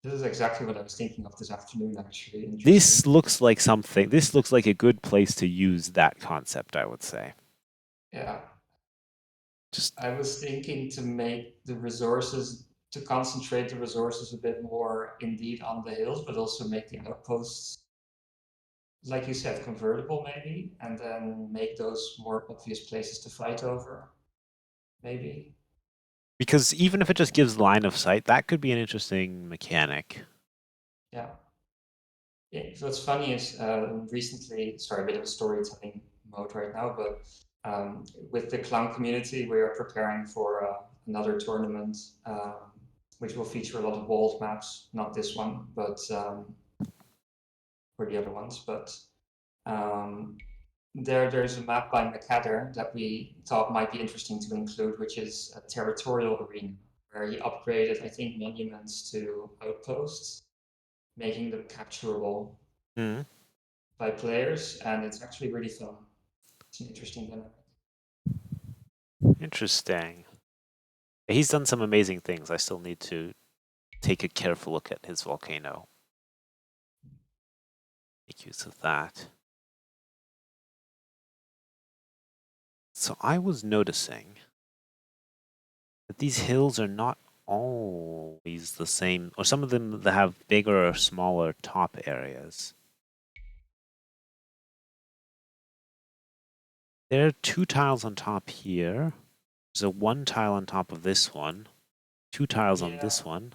This is exactly what I was thinking of this afternoon, actually. This looks like something, this looks like a good place to use that concept, I would say. Yeah. Just I was thinking to make the resources, to concentrate the resources a bit more indeed on the hills, but also make the outposts, like you said, convertible maybe, and then make those more obvious places to fight over, maybe. because even if it just gives line of sight, that could be an interesting mechanic. Yeah. Yeah, what's funny is recently, sorry, a bit of a storytelling mode right now, but with the clown community, we are preparing for another tournament, which will feature a lot of walled maps. Not this one, but for the other ones. But there's a map by McAdder that we thought might be interesting to include, which is a territorial arena where he upgraded, I think, monuments to outposts, making them capturable by players, and it's actually really fun. It's an interesting dynamic. Interesting. He's done some amazing things. I still need to take a careful look at his volcano. Make use of that. So I was noticing that these hills are not always the same, or some of them that have bigger or smaller top areas. There are 2 tiles on top here. There's a 1 tile on top of this one, 2 tiles on this one,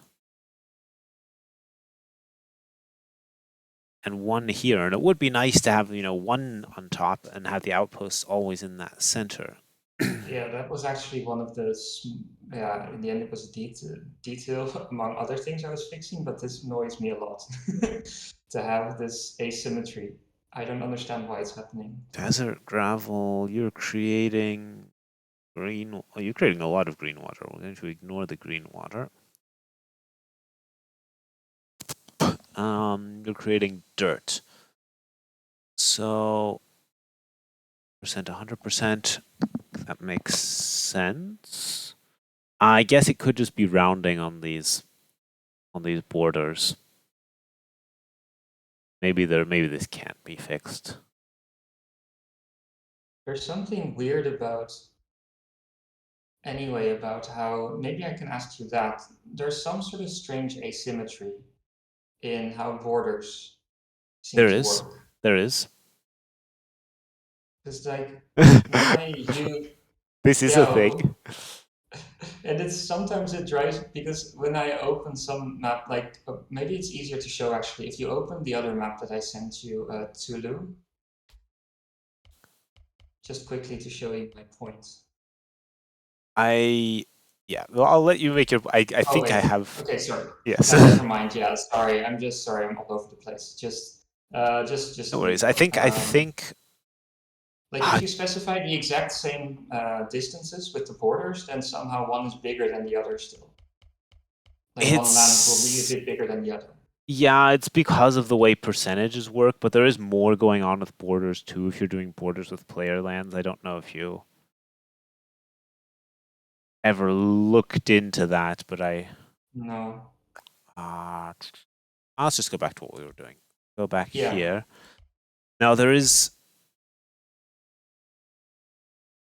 and 1 here. And it would be nice to have, 1 on top and have the outposts always in that center. Yeah, that was actually one of the. Yeah, in the end, it was a detail among other things I was fixing, but this annoys me a lot to have this asymmetry. I don't understand why it's happening. Desert gravel, you're creating green. Oh, you're creating a lot of green water. We're going to ignore the green water. You're creating dirt. So, percent 100%. That makes sense. I guess it could just be rounding on these borders. Maybe this can't be fixed. There's something weird about. Anyway, about how maybe I can ask you that. There's some sort of strange asymmetry in how borders seem There to is. work. There is. It's like when I use. This is a thing. And it's sometimes it drives because when I open some map, like maybe it's easier to show actually. If you open the other map that I sent you, Tulu, just quickly to show you my point. Yeah, well, I'll let you make your. I think wait. I have. Okay, sorry. Yes. Never mind. Yeah, sorry. I'm just sorry. I'm all over the place. Just No worries. I think. Like if you specify the exact same distances with the borders, then somehow one is bigger than the other still. Like one land will be a bit bigger than the other. Yeah, it's because of the way percentages work, but there is more going on with borders too if you're doing borders with player lands. I don't know if you ever looked into that, but No. Let's just go back to what we were doing. Go back Yeah. here. Now there is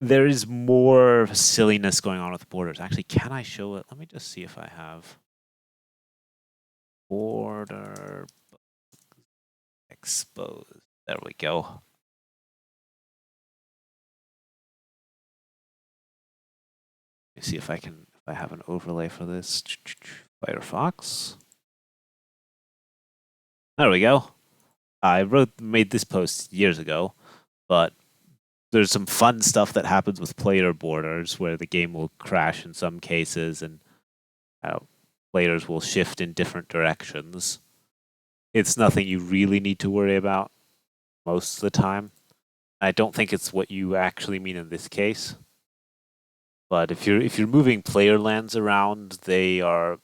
there is more silliness going on with borders. Actually, can I show it? Let me just see if I have border exposed. There we go. Let me see if I have an overlay for this. Firefox. There we go. I made this post years ago, but there's some fun stuff that happens with player borders where the game will crash in some cases and players will shift in different directions. It's nothing you really need to worry about most of the time. I don't think it's what you actually mean in this case. But if you're moving player lands around, they are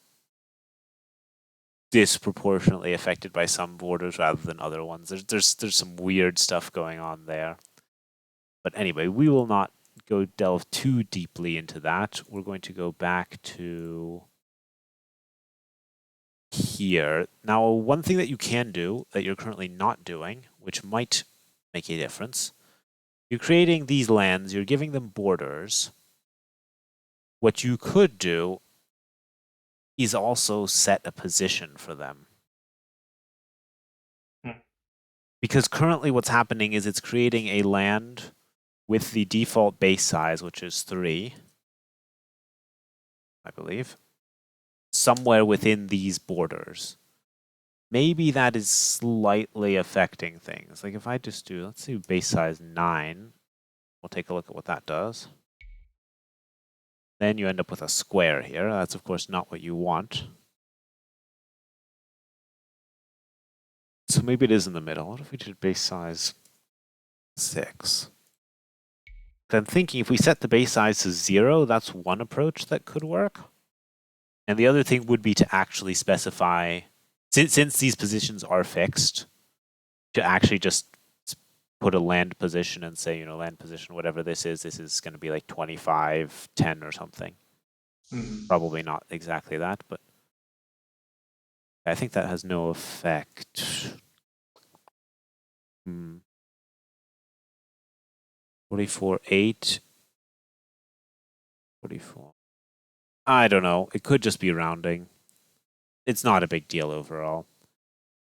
disproportionately affected by some borders rather than other ones. There's some weird stuff going on there. But anyway, we will not go delve too deeply into that. We're going to go back to here. Now, one thing that you can do that you're currently not doing, which might make a difference, you're creating these lands, you're giving them borders. What you could do is also set a position for them. Because currently what's happening is it's creating a land with the default base size, which is 3, I believe, somewhere within these borders. Maybe that is slightly affecting things. Like if I just do, let's do base size 9, we'll take a look at what that does. Then you end up with a square here. That's of course not what you want. So maybe it is in the middle. What if we did base size 6? I'm thinking if we set the base size to 0, that's one approach that could work. And the other thing would be to actually specify, since these positions are fixed, to actually just put a land position and say, land position, whatever this is going to be like 25, 10 or something. Probably not exactly that, but I think that has no effect. 44, 8. 44. I don't know. It could just be rounding. It's not a big deal overall.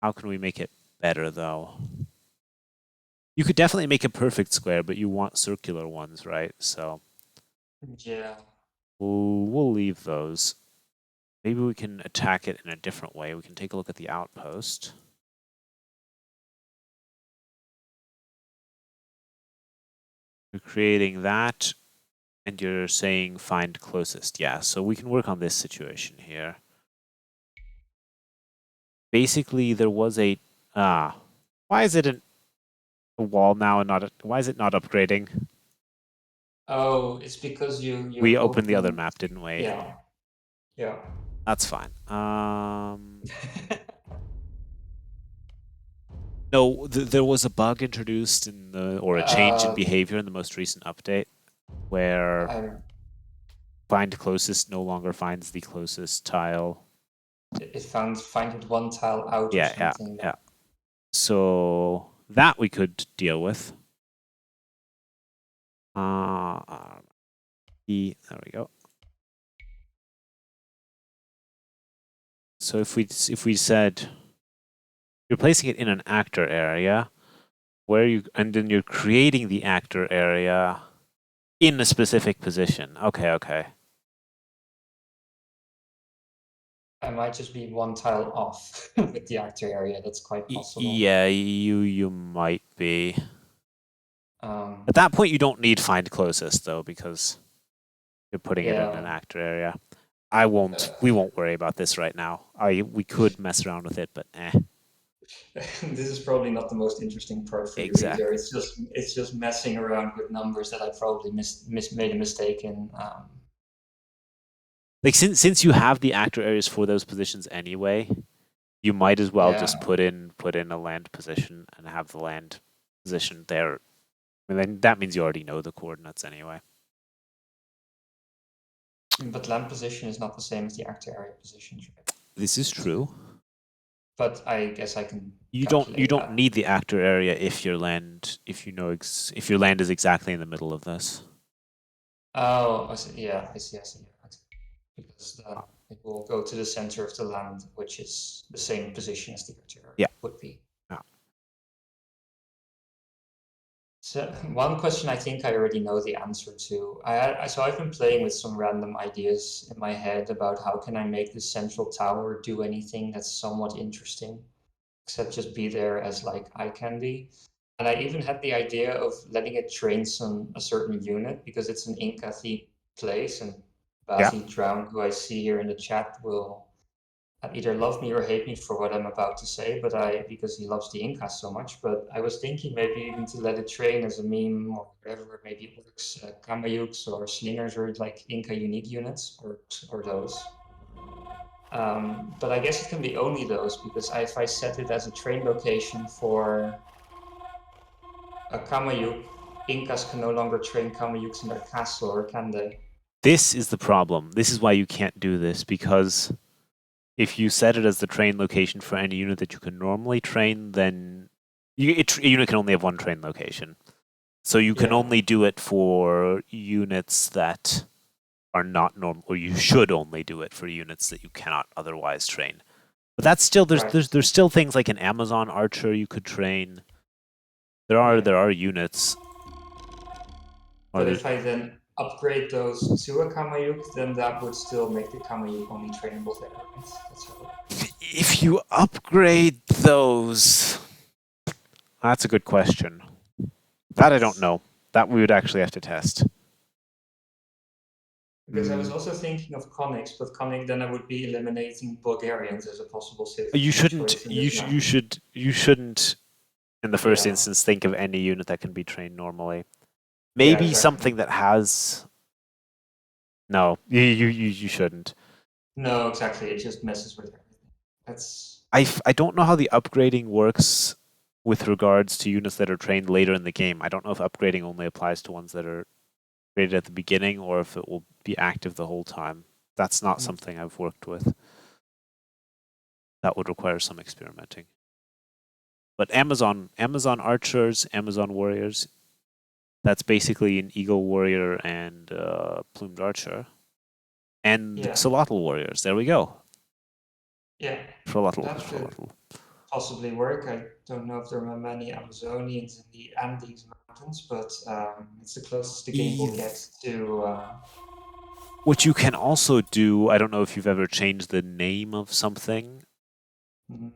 How can we make it better, though? You could definitely make a perfect square, but you want circular ones, right? So yeah, we'll leave those. Maybe we can attack it in a different way. We can take a look at the outpost. You're creating that, and you're saying find closest. Yeah, so we can work on this situation here. Basically, there was a... why is it a wall now and not... why is it not upgrading? Oh, it's because we opened the other map, didn't we? Yeah. Yeah. That's fine. No, there was a bug introduced in or a change in behavior in the most recent update, where find closest no longer finds the closest tile. It finds it one tile out. Yeah. So that we could deal with. There we go. So if we said you're placing it in an actor area, and then you're creating the actor area in a specific position. Okay. I might just be one tile off with the actor area. That's quite possible. Yeah, you might be. At that point, you don't need find closest though, because you're putting it in an actor area. We won't worry about this right now. We could mess around with it, but This is probably not the most interesting part for you either. It's just messing around with numbers that I probably made a mistake in. Like since you have the actor areas for those positions anyway, you might as well just put in a land position and have the land position there. I mean, that means you already know the coordinates anyway. But land position is not the same as the actor area position. Right? This is true. But I guess I can. You don't need the actor area if your land is exactly in the middle of this. Oh, I see. Yeah, I see. I see. Yeah, because then it will go to the center of the land, which is the same position as the artillery Yeah. would be. Yeah. So one question I think I already know the answer to. So I've been playing with some random ideas in my head about how can I make the central tower do anything that's somewhat interesting, except just be there as like eye candy. And I even had the idea of letting it train a certain unit because it's an Inca themed place, and Yeah. Bazi Drown, who I see here in the chat, will either love me or hate me for what I'm about to say, but because he loves the Incas so much. But I was thinking maybe even to let it train as a meme or whatever, maybe orcs, Kamayuks or Slingers or like Inca unique units or those. But I guess it can be only those because if I set it as a train location for a Kamayuk, Incas can no longer train Kamayuks in their castle, or can they? This is the problem. This is why you can't do this, because if you set it as the train location for any unit that you can normally train, then a unit can only have one train location. So you can Yeah. only do it for units that are not normal, or you should only do it for units that you cannot otherwise train. But that's still Right. there's still things like an Amazon Archer you could train. There are units. But if I then upgrade those to a Kamayuk, then that would still make the Kamayuk only trainable there, right? That's how If you upgrade those, that's a good question. That I don't know. That we would actually have to test. because I was also thinking of Conics, but Conic then I would be eliminating Bulgarians as a possible civ You shouldn't. choice in this map. You shouldn't. In the first Yeah. instance, think of any unit that can be trained normally. Yeah, Maybe exactly. something that has. No, you shouldn't. No, exactly. It just messes with everything. That's. I don't know how the upgrading works with regards to units that are trained later in the game. I don't know if upgrading only applies to ones that are created at the beginning or if it will be active the whole time. That's not something I've worked with. That would require some experimenting. But Amazon archers, Amazon warriors, that's basically an eagle warrior and plumed archer. And Yeah. Xolotl warriors. There we go. Yeah. Xolotl. That could possibly work. I don't know if there are many Amazonians in the Andes Mountains, but it's the closest the game will get to. What you can also do, I don't know if you've ever changed the name of something. No,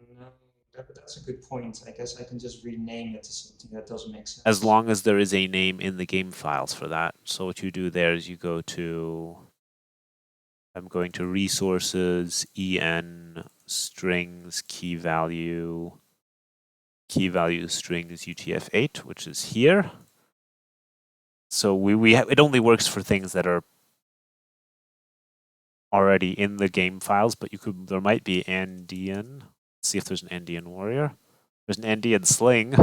that's a good point. I guess I can just rename it to something that doesn't make sense. As long as there is a name in the game files for that. So what you do there is you go to, I'm going to resources, en, strings, key value strings UTF-8, which is here. So we have, it only works for things that are already in the game files, but there might be Andean. Let's see if there's an Andean warrior. There's an Andean sling.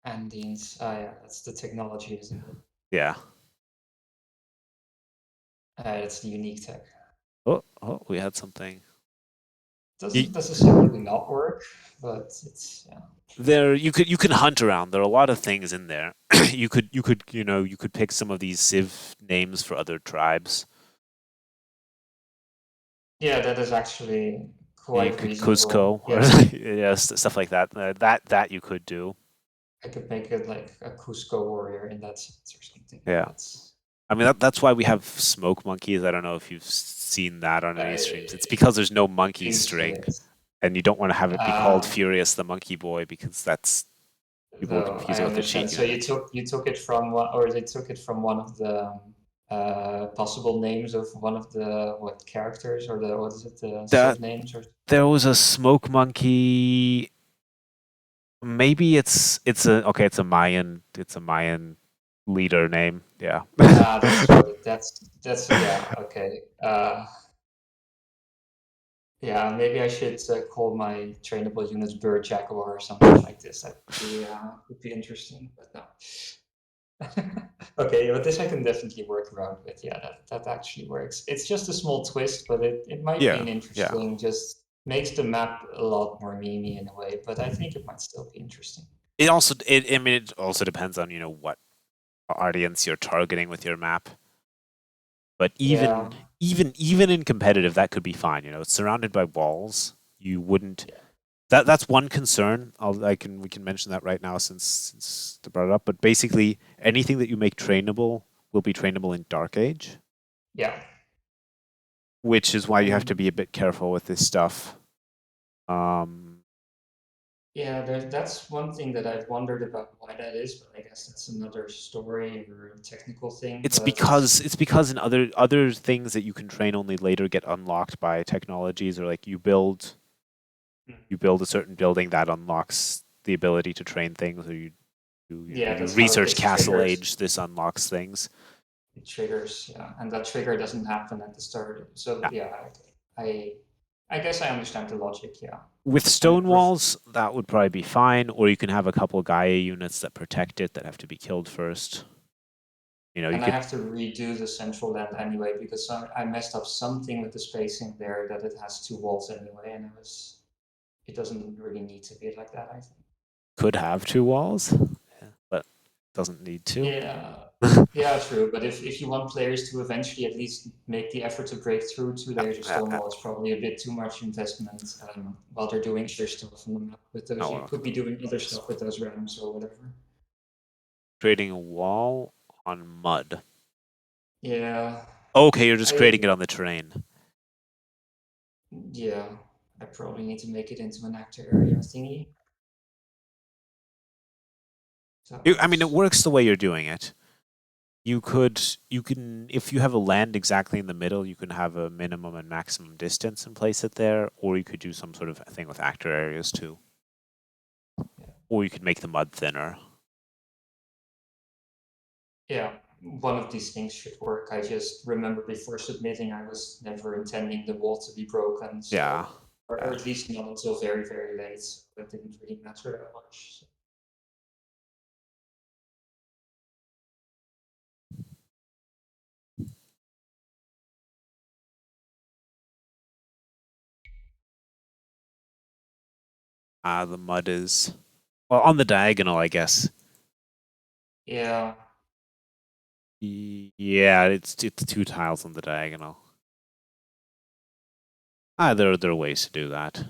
Andeans. Yeah, that's the technology, isn't it? Yeah. It's the unique tech. Oh, we had something. Doesn't necessarily not work, but it's yeah. There, you can hunt around. There are a lot of things in there. you could pick some of these civ names for other tribes. Yeah, that is actually quite reasonable. Cusco, yeah. yes, stuff like that. That you could do. I could make it like a Cusco warrior in that sense or something. Yeah. I mean, that's why we have smoke monkeys. I don't know if you've seen that on any streams. It's because there's no monkey string, and you don't want to have it be called Furious the Monkey Boy because that's people confuse it with the cheat. So you took it from one, or they took it from one of the possible names of one of the characters or what is it the names or. There was a smoke monkey. Maybe it's a Mayan leader name. Yeah. That's right. That's yeah. Okay. Yeah, maybe I should call my trainable units Bird Jaguar or something like this. That would be interesting, but no. Okay, but this I can definitely work around with. Yeah, that actually works. It's just a small twist, but it might be an interesting. Just makes the map a lot more memey in a way, but I think it might still be interesting. It also, I mean, it also depends on what audience you're targeting with your map. But Yeah, even in competitive, that could be fine. It's surrounded by walls. You wouldn't. yeah, That's one concern. We can mention that right now since they brought it up. But basically, anything that you make trainable will be trainable in Dark Age, yeah. which is why you have to Um, be a bit careful with this stuff. Um, yeah, that's one thing that I've wondered about why that is, but I guess that's another story or a technical thing. it's But because in other things that you can train only later get unlocked by technologies, or like you build a certain building that unlocks the ability to train things, or yeah, you that's how it research gets Castle triggered. Age. This unlocks things. It triggers, yeah, and that trigger doesn't happen at the start. So Yeah. yeah, I, I guess I understand the logic. Yeah, With and stone walls, that would probably be fine, or you can have a couple Gaia units that protect it that have to be killed first. You and I could have to redo the central land anyway because I messed up something with the spacing there that it has two walls anyway, and it doesn't really need to be like that. I think. have two walls, yeah, but doesn't need to. Yeah, yeah, true. But if you want players to eventually at least make the effort to break through two layers of Yeah, yeah. Stonewall, it's probably a bit too much investment while they're doing other stuff on the map with those. Oh, You well, could be doing other stuff with those rams or whatever. creating a wall on mud. Yeah, Okay, you're just creating I it on the terrain. yeah, I probably need to make it into an actor area thingy. I mean, it That's works the way you're doing it. You can, if you have a land exactly in the middle, you can have a minimum and maximum distance and place it there, or you could do some sort of thing with actor areas too. yeah. Or you could make the mud thinner. Yeah, one of these things should work. I just remember before submitting, I was never intending the wall to be broken, Yeah. so or Yeah. at least not until very, very late. So it didn't really matter that much. So. The mud is well on the diagonal, I guess. Yeah, Yeah, it's two tiles on the diagonal. There are ways to do that.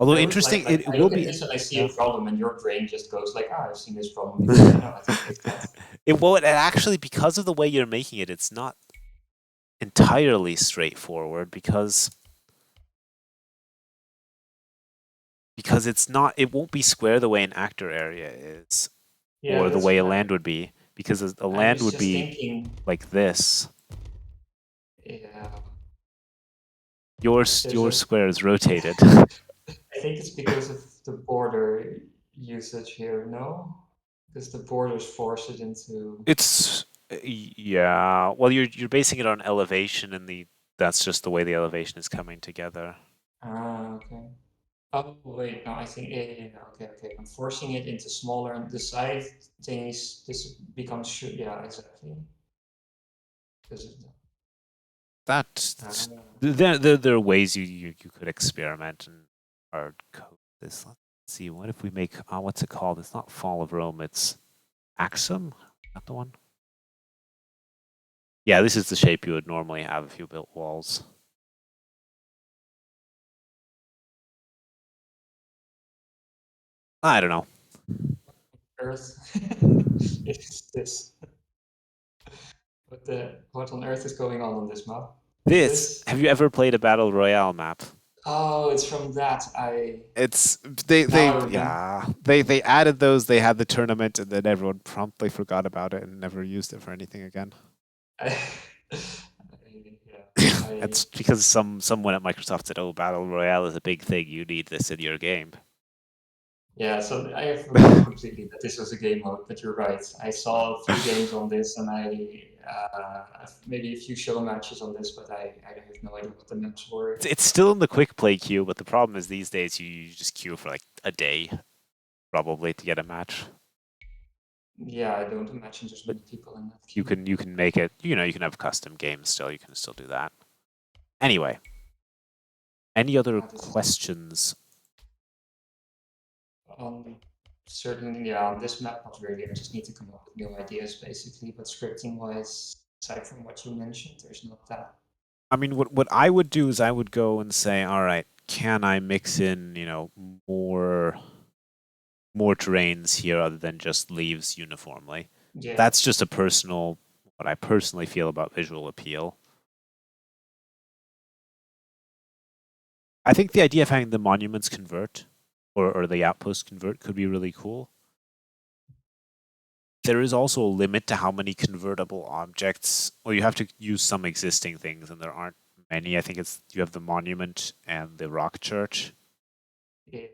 Although I would interesting, like it I will look at be. this and I see Yeah. a problem, and your brain just goes like, "Ah, I've seen this problem before. I know how to fix that." It actually, because of the way you're making it, it's not entirely straightforward because it won't be square the way an actor area is, Yeah, or the that's way a what land would be, because a I land was would just be thinking. like this. Yeah, there's Your a. square is rotated. I think it's because of the border usage here. No, because the borders force it into. It's yeah. Well, you're basing it on elevation, and that's just the way the elevation is coming together. Ah, okay. Oh, wait, no, I think, yeah, okay, okay. I'm forcing it into smaller, and the side things, this becomes, yeah, exactly. Because of That uh, there are ways you could experiment and hard code this. Let's see. What if we make what's it called? It's not Fall of Rome. It's Axum. Not the one. Yeah, this is the shape you would normally have if you built walls. I don't know. Earth. It's this. What on earth is going on this map? Is This. this? Have you ever played a battle royale map? Oh, it's from that. It's Now I remember. they added those. They had the tournament, and then everyone promptly forgot about it and never used it for anything again. I, yeah, I That's because someone at Microsoft said, "Oh, battle royale is a big thing. You need this in your game." Yeah, so I have forgotten completely that this was a game mode, but you're right. I saw a few games on this and maybe a few show matches on this, but I have no idea what the maps were. It's still in the quick play queue, but the problem is these days you just queue for like a day probably to get a match. Yeah, I don't imagine there's But many people in that you queue. can make it. You can have custom games still. You can still do that. Anyway, any other Ah, this is questions? Certainly, yeah, on this map, not really. I just need to come up with new ideas, basically. But scripting-wise, aside from what you mentioned, there's not that. I mean, what I would do is I would go and say, all right, can I mix in, more terrains here other than just leaves uniformly? Yeah, That's just what I personally feel about visual appeal. I think the idea of having the monuments convert or the outposts convert could be really cool. There is also a limit to how many convertible objects, or you have to use some existing things, and there aren't many. I think you have the monument and the rock church yeah,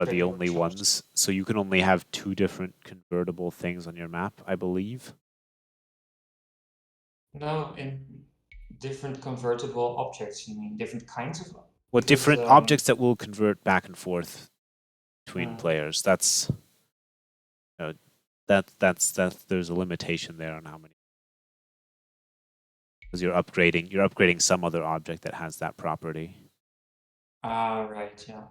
are the trade only workshops. ones. So you can only have 2 different convertible things on your map, I believe. No, in different convertible objects, you mean different kinds of What because different objects that will convert back and forth between uh, players? That's that's there's a limitation there on how many, because you're upgrading some other object that has that property. right, yeah.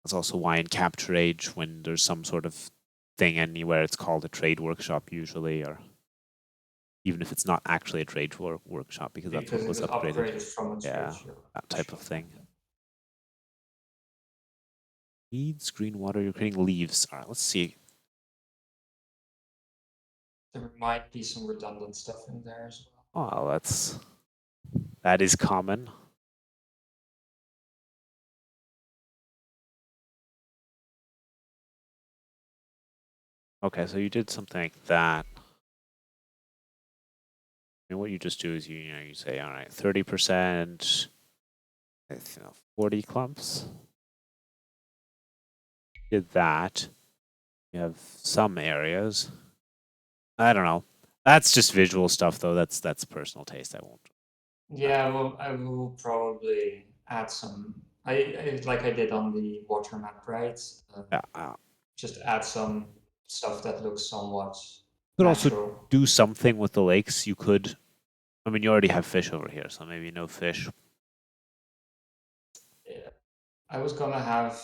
That's also why in Capture Age, when there's some sort of thing anywhere, it's called a trade workshop usually, or even if it's not actually a trade workshop, because that's what Because it was was upgraded. upgraded from a trade Yeah, that type of workshop. thing. Weeds, green water, you're creating leaves. All right, let's see. There might be some redundant stuff in there as well. Oh, that is common. Okay, so you did something like that. And what you just do is you say, all right, 30%, 40 clumps. Did that. You have some areas. I don't know. That's just visual stuff, though. That's personal taste. I won't. Yeah, well, I will probably add some. Like I did on the water map, right? Yeah. Just add some stuff that looks somewhat You could also natural. do something with the lakes. You could. I mean, you already have fish over here, so maybe no fish. Yeah. I was gonna have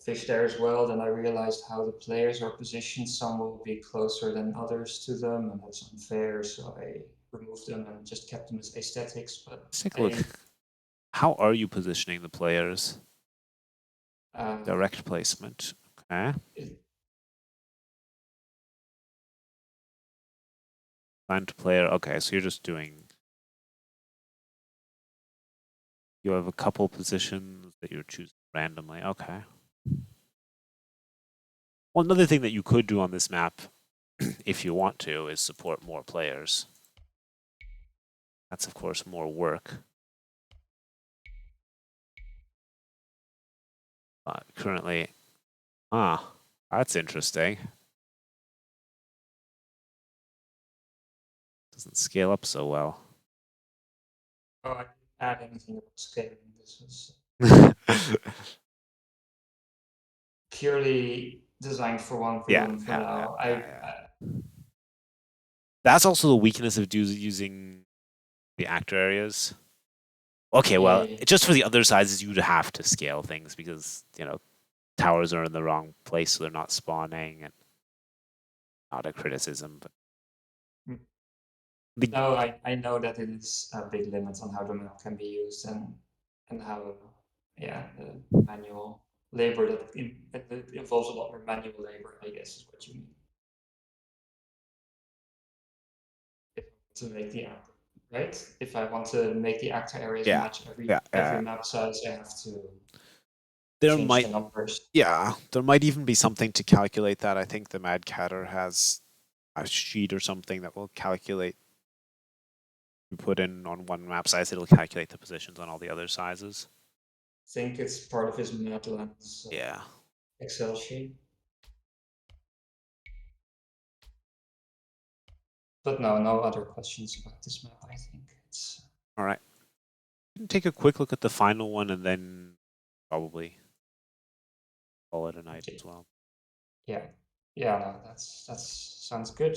fish there as well, then I realized how the players are positioned. Some will be closer than others to them, and that's unfair, so I removed them and just kept them as aesthetics. But Let's take a look. I, How are you positioning the players? uh, Direct placement. Okay. it, Find player. Okay, so you're just doing. You have a couple positions that you're choosing randomly. Okay. Well, another thing that you could do on this map, if you want to, is support more players. That's, of course, more work. Currently, that's interesting. Doesn't scale up so well. oh, I didn't add anything about scaling. This was purely designed for one Yeah, room for yeah, yeah, now. yeah, yeah. That's also the weakness of using the actor areas. Okay, well, Yeah, just for the other sizes, you'd have to scale things because, towers are in the wrong place, so they're not spawning, and not a criticism, but mm. the, No, I know that it is a big limit on how the map can be used and how, yeah, the manual labor it involves a lot more manual labor, I guess, is what you mean. If to make the app, right? If I want to make the actor areas yeah, match yeah, every map size, I have to there change the might, numbers. yeah, there might even be something to calculate that. I think the Mad Catter has a sheet or something that will calculate. You put in on one map size, it'll calculate the positions on all the other sizes. I think it's part of his Madlands Yeah. Excel sheet. But no, no other questions about this map. I think it's All right. Take a quick look at the final one and then probably call it a night okay. as well. Yeah, yeah. No, that's sounds good.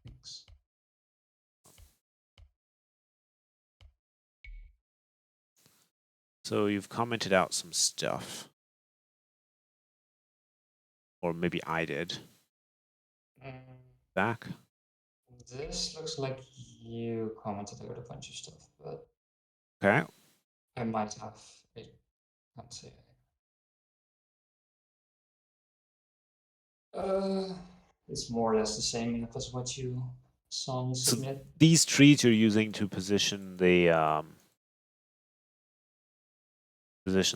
Thanks. So you've commented out some stuff. or maybe I did. Back. This looks like you commented about a bunch of stuff, but Okay. I might have. I can't say. It's more or less the same map as what you saw me So submit. these trees you're using to position the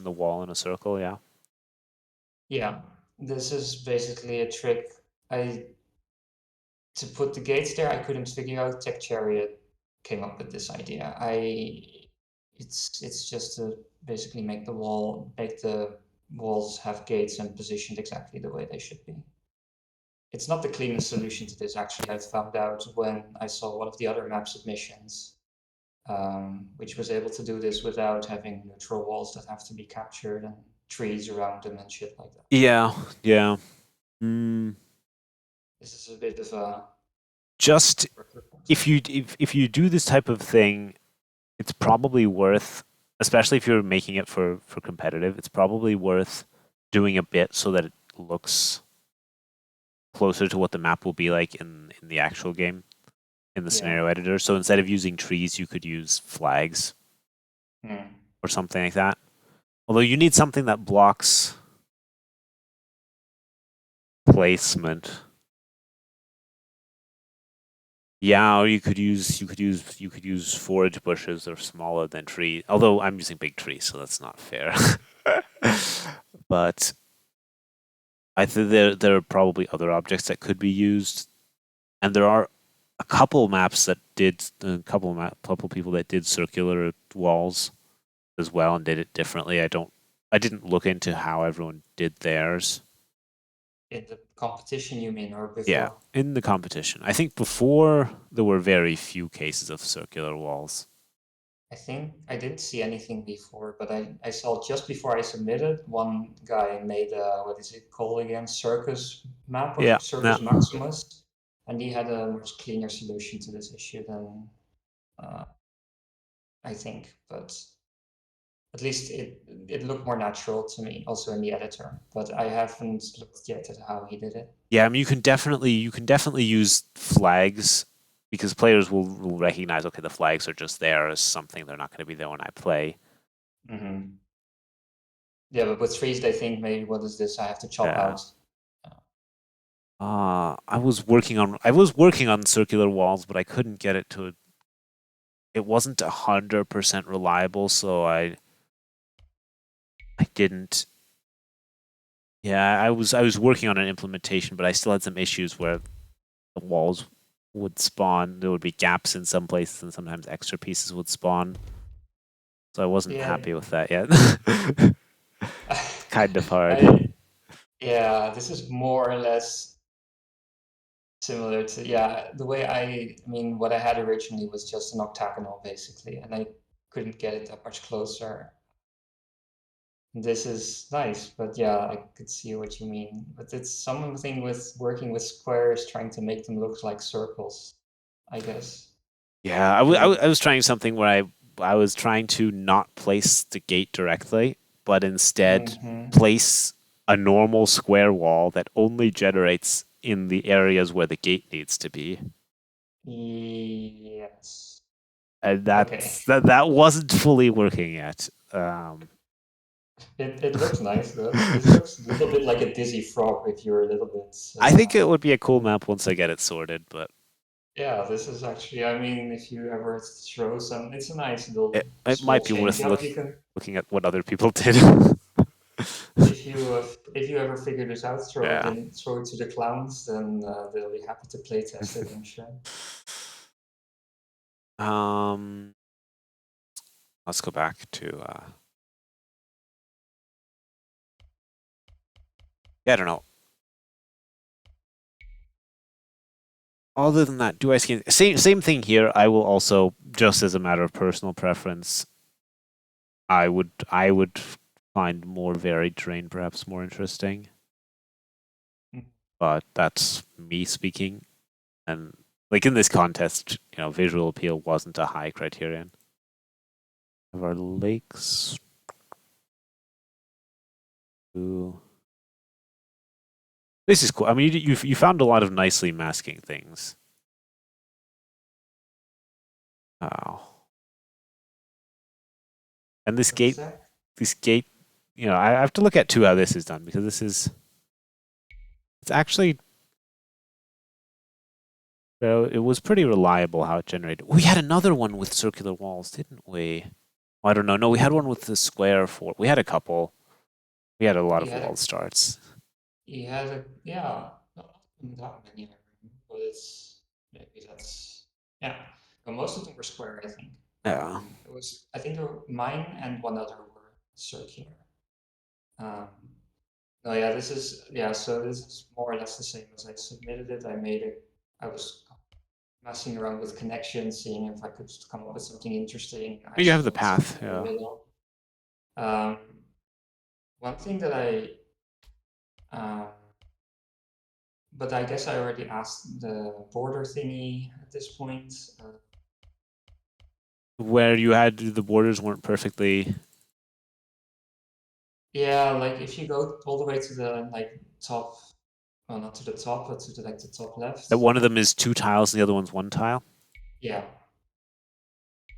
wall in a circle, yeah. Yeah, this is basically a trick. To put the gates there, I couldn't figure out. Tech Chariot came up with this idea. It's just to basically make the walls have gates and positioned exactly the way they should be. It's not the cleanest solution to this, actually. I found out when I saw one of the other map submissions, which was able to do this without having neutral walls that have to be captured and trees around them and shit like that. Yeah, yeah. This is a bit of a just if you do this type of thing, it's probably worth, especially if you're making it for competitive, it's probably worth doing a bit so that it looks closer to what the map will be like in the actual game, in the scenario editor. So instead of using trees, you could use flags or something like that. Although you need something that blocks placement. Yeah, or you could use forage bushes that are smaller than tree. Although I'm using big trees, so that's not fair. But I think there are probably other objects that could be used, and there are a couple maps that did couple people that did circular walls as well and did it differently. I didn't look into how everyone did theirs. In the competition, you mean, or before? Yeah, in the competition. I think before there were very few cases of circular walls. I think I didn't see anything before, but I saw just before I submitted, one guy made a, what is it called again, Circus map, or Yeah, Circus yeah. Maximus, and he had a much cleaner solution to this issue than I think, but at least it looked more natural to me, also in the editor. But I haven't looked yet at how he did it. Yeah, I mean you can definitely use flags because players will recognize, okay, the flags are just there as something, they're not going to be there when I play. Yeah, but with trees, they think maybe, what is this? I have to chop out. I was working on circular walls, but I couldn't get it to. It wasn't 100% reliable, so I didn't. Yeah, I was working on an implementation, but I still had some issues where the walls would spawn. There would be gaps in some places, and sometimes extra pieces would spawn. So I wasn't happy with that yet. Kind of hard. Yeah, this is more or less similar to, the way I mean, what I had originally was just an octagonal, basically, and I couldn't get it that much closer. This is nice, but yeah, I could see what you mean. But it's something with working with squares, trying to make them look like circles, I guess. Yeah, I was trying something where I was trying to not place the gate directly, but instead place a normal square wall that only generates in the areas where the gate needs to be. Yes. And that wasn't fully working yet. It looks nice though. This looks a little bit like a Dizzy Frog if you're a little bit. I think it would be a cool map once I get it sorted, but yeah, this is actually. I mean, if you ever throw some, it's a nice little. It might be worth looking at what other people did. If you ever figure this out, throw it to the clowns, then they'll be happy to play test it, I'm sure. Let's go back to. Yeah, I don't know. Other than that, do I skin? Same thing here. I will also, just as a matter of personal preference, I would find more varied terrain perhaps more interesting. But that's me speaking, and like in this contest, visual appeal wasn't a high criterion. Of our lakes. Ooh. This is cool. I mean, you found a lot of nicely masking things. Oh. And this gate, you know, I have to look at too how this is done because it's actually, well, it was pretty reliable how it generated. We had another one with circular walls, didn't we? I don't know. No, we had one with the square for. We had a couple. We had a lot of wall starts. Yeah, not that many, but it's maybe that's yeah. But most of them were square, I think. Yeah. It was I think mine and one other were circular. Um, no, yeah, so this is more or less the same as I submitted it. I made it. I was messing around with connections, seeing if I could come up with something interesting. You have the path, yeah. One thing that but I guess I already asked the border thingy at this point. Where you had the borders weren't perfectly. Yeah, like if you go all the way to the top, well, not to the top, but to the the top left. That one of them is 2 tiles, and the other one's 1 tile. Yeah.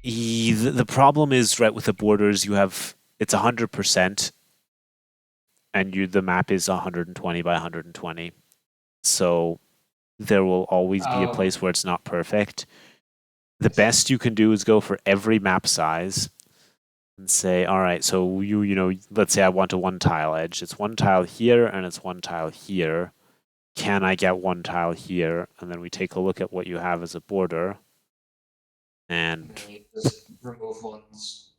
The problem is right with the borders. It's 100%, and the map is 120 by 120. So there will always be a place where it's not perfect. The best you can do is go for every map size and say, all right, so you know, let's say I want a 1 tile edge. It's 1 tile here and it's 1 tile here. Can I get 1 tile here? And then we take a look at what you have as a border. And you just remove ones.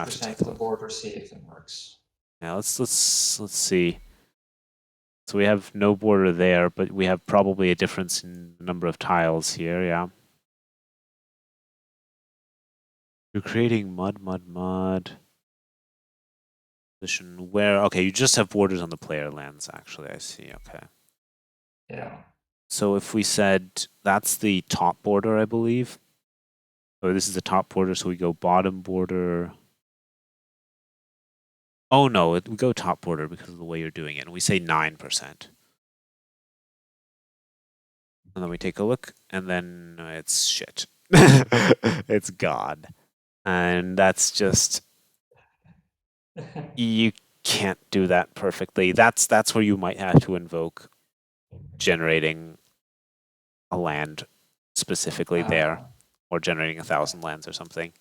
Just take the border, see if it works. Yeah, let's see. So we have no border there, but we have probably a difference in the number of tiles here, yeah. You're creating mud. Position where, okay, you just have borders on the player lands, actually, I see, okay. Yeah. So if we said that's the top border, I believe. Oh, this is the top border, so we go bottom border. Oh no, we go top border because of the way you're doing it, and we say 9%. And then we take a look, and then it's shit. It's God. And that's just, you can't do that perfectly. That's where you might have to invoke generating a land specifically there, or generating 1,000 lands or something.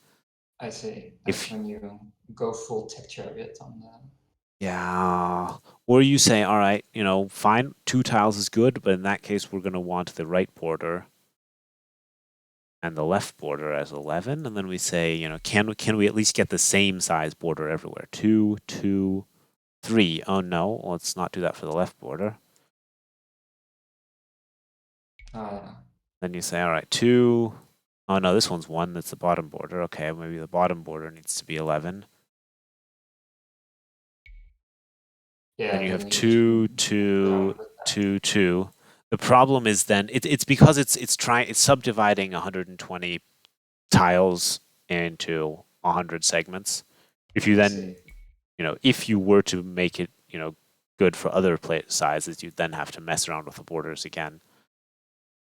I see. That's when you go full tech chariot on that. Yeah. Or you say, all right, you know, fine, 2 tiles is good, but in that case, we're going to want the right border and the left border as 11. And then we say, you know, can we at least get the same size border everywhere? 2, 2, 3. Oh, no, let's not do that for the left border. Then you say, all right, 2. Oh, no, this one's 1. That's the bottom border. Okay, maybe the bottom border needs to be 11. Yeah. And you have 2, 2, 2, 2. The problem is then it's because it's subdividing 120 tiles into 100 segments. If you then, you know, if you were to make it, you know, good for other sizes, you then have to mess around with the borders again.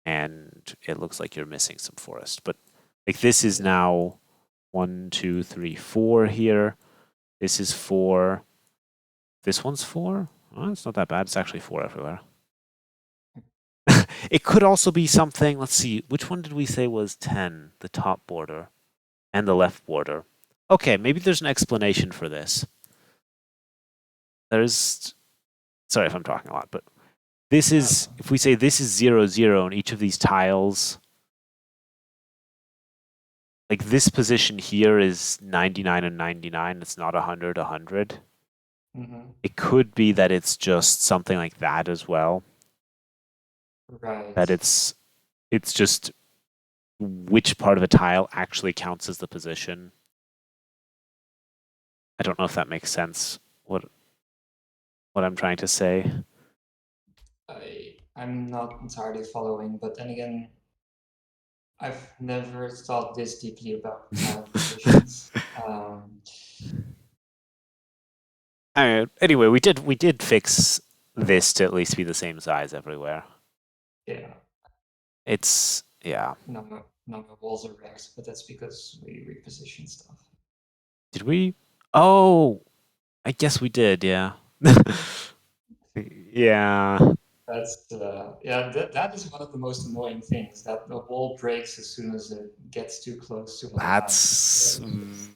And it looks like you're missing some forest. But like this is now 1, 2, 3, 4 here. This is 4. This one's 4. Oh, it's not that bad. It's actually 4 everywhere. It could also be something, let's see, which one did we say was 10? The top border and the left border. Okay, maybe there's an explanation for this. Sorry if I'm talking a lot, but this is, if we say this is 0, 0, and each of these tiles, like this position here is 99 and 99, it's not 100, 100. It could be that it's just something like that as well. Right. That it's just which part of a tile actually counts as the position. I don't know if that makes sense. What I'm trying to say. I'm not entirely following, but then again, I've never thought this deeply about tile positions. Anyway, we did fix this to at least be the same size everywhere. Yeah. It's yeah. None of the walls are wrecked, but that's because we repositioned stuff. Did we? Oh, I guess we did. Yeah. Yeah. That's yeah. That is one of the most annoying things, that the wall breaks as soon as it gets too close to one of the That's lands.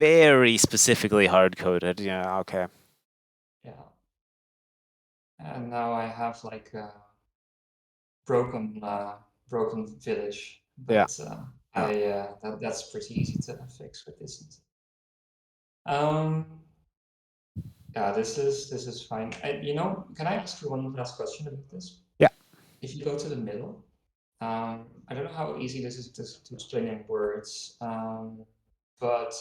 very specifically hard coded. Yeah. Okay. Yeah. And now I have like a broken village, Yeah. but Yeah. that's pretty easy to fix with this. Um, yeah, this is fine. You know, can I ask you one last question about this? Yeah. If you go to the middle, I don't know how easy this is to explain in words, but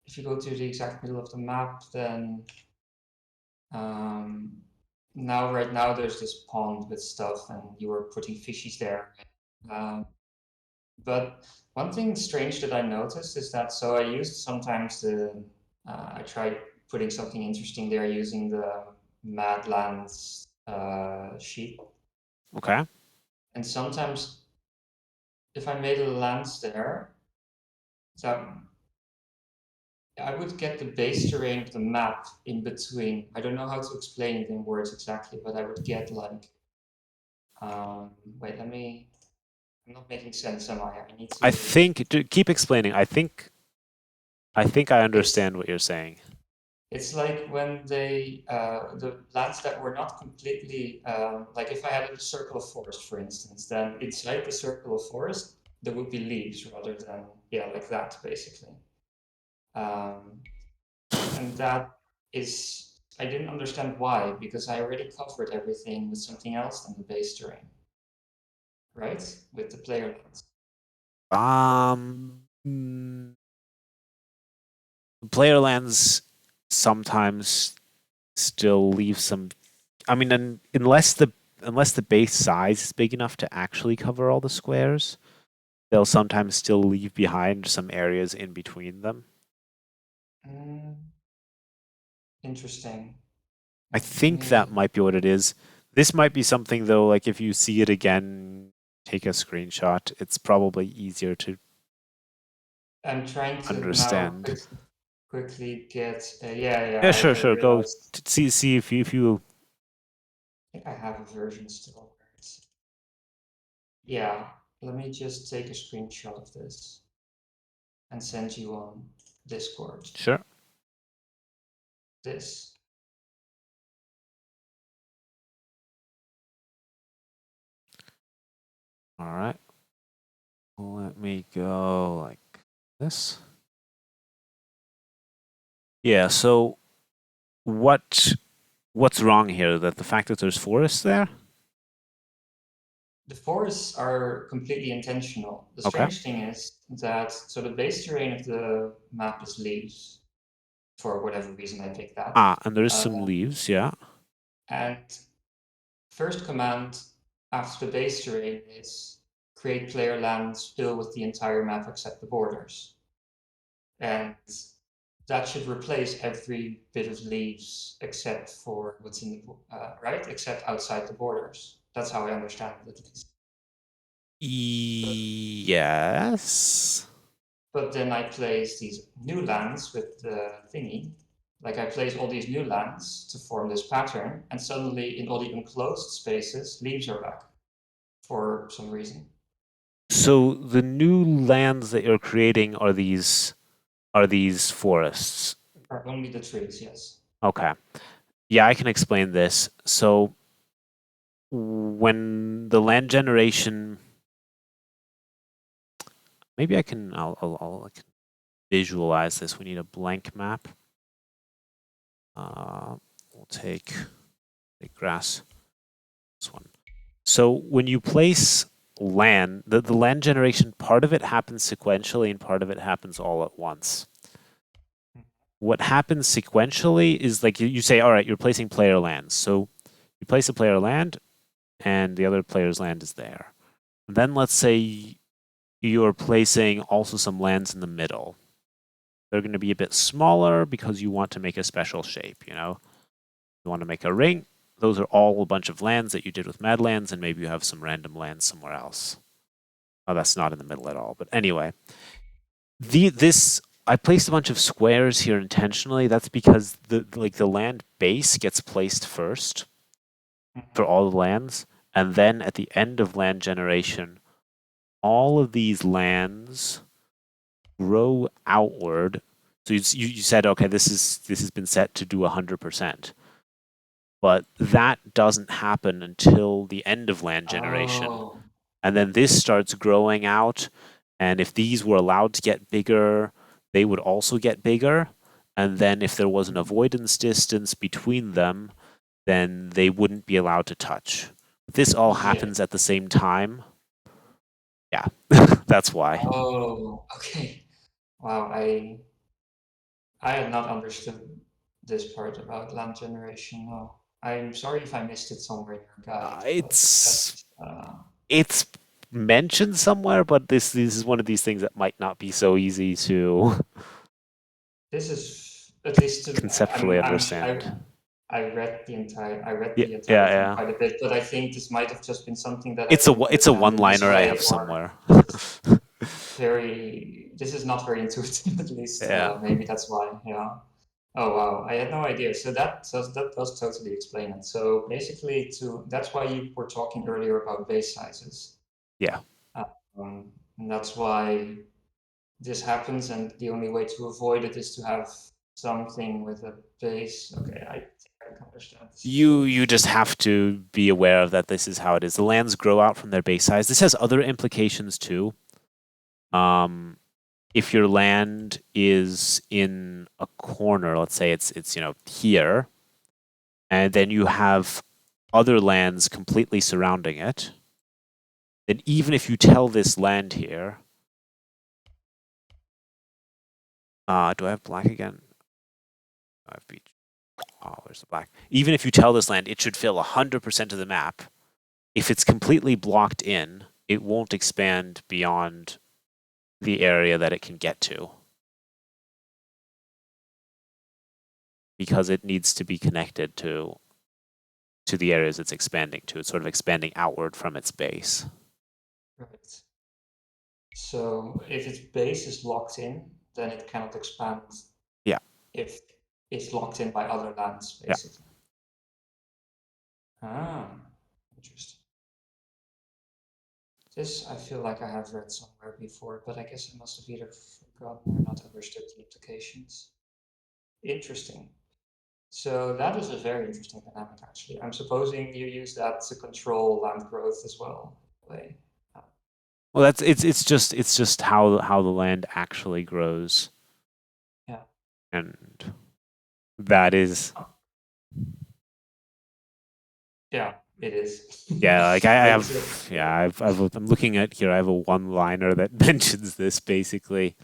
if you go to the exact middle of the map, then right now there's this pond with stuff, and you are putting fishies there. But one thing strange that I noticed is that, so I used sometimes I tried putting something interesting there using the Madlands sheet. Okay. And sometimes if I made a lens there, so I would get the base terrain of the map in between. I don't know how to explain it in words exactly, but I would get like, wait, I'm not making sense, am I? I need I to. think keep explaining. I think I It's understand what you're saying. it's like when the lands that were not completely like if I had a circle of forest, for instance, then inside the circle of forest there would be leaves rather than like that basically. And that is, I didn't understand why, because I already covered everything with something else than the base terrain, right? With the player lands. Mm, player lands sometimes still leave some. I mean, unless the base size is big enough to actually cover all the squares, they'll sometimes still leave behind some areas in between them. Interesting. I think that might be what it is. This might be something though, like if you see it again, take a screenshot. It's probably easier to I'm trying to now understand. quickly get Yeah, I sure. Go realized. see if you. I think I have a version still where it's. Yeah, let me just take a screenshot of this and send you on Discord. Sure. This. All right. Let me go like this. Yeah. So what's wrong here? That the fact that there's forests there? The forests are completely intentional. The Okay. strange thing is that, so the base terrain of the map is leaves, for whatever reason I picked that. And there's some leaves. Yeah. And first command after the base terrain is create player lands fill with the entire map except the borders. And that should replace every bit of leaves except for what's in the right, except outside the borders. That's how I understand it at least. Yes. But then I place these new lands with the thingy. Like I place all these new lands to form this pattern, and suddenly in all the enclosed spaces, leaves are back for some reason. So the new lands that you're creating are these forests. Or only the trees, yes. Okay. Yeah, I can explain this. So when the land generation, maybe I can I can visualize this. We need a blank map. We'll take grass. This one. So when you place land, the land generation, part of it happens sequentially and part of it happens all at once. What happens sequentially is like you say, all right, you're placing player lands. So you place a player land and the other player's land is there. Then let's say you're placing also some lands in the middle. They're going to be a bit smaller because you want to make a special shape, you know? You want to make a ring, those are all a bunch of lands that you did with Madlands, and maybe you have some random lands somewhere else. Oh, that's not in the middle at all. But anyway, I placed a bunch of squares here intentionally. That's because the land base gets placed first for all the lands, and then at the end of land generation, all of these lands grow outward. So you said, okay, this has been set to do 100%, but that doesn't happen until the end of land generation, and then this starts growing out. And if these were allowed to get bigger, they would also get bigger. And then if there was an avoidance distance between them, then they wouldn't be allowed to touch. This all happens at the same time. Yeah, that's why. Oh, okay. Wow, I had not understood this part about land generation. No, I'm sorry if I missed it somewhere in your guide. It's mentioned somewhere, but this is one of these things that might not be so easy to. This is at least conceptually understand. I read the entire thing quite a bit, but I think this might have just been something that it's a one-liner I have somewhere. This is not very intuitive, at least. Yeah. Maybe that's why. Yeah. Oh wow, I had no idea. So that does totally explain it. So basically, that's why you were talking earlier about base sizes. Yeah. And that's why this happens, and the only way to avoid it is to have something with a base. Okay, I can understand. You just have to be aware of that. This is how it is. The lands grow out from their base size. This has other implications too. If your land is in a corner, let's say it's here, and then you have other lands completely surrounding it, then even if you tell this land here, do I have black again? I have beach. Oh, there's the black. Even if you tell this land it should fill 100% of the map, if it's completely blocked in, it won't expand beyond the area that it can get to, because it needs to be connected to the areas it's expanding to. It's sort of expanding outward from its base. Right. So if its base is locked in, then it cannot expand. Yeah. If it's locked in by other lands, basically. Yeah. Interesting. This I feel like I have read somewhere before, but I guess I must have either forgotten or not understood the implications. Interesting. So that is a very interesting dynamic, actually. I'm supposing you use that to control land growth as well. Well, it's just how the land actually grows. Yeah. And that is. Yeah, it is. Yeah, like I'm looking at here. I have a one-liner that mentions this basically.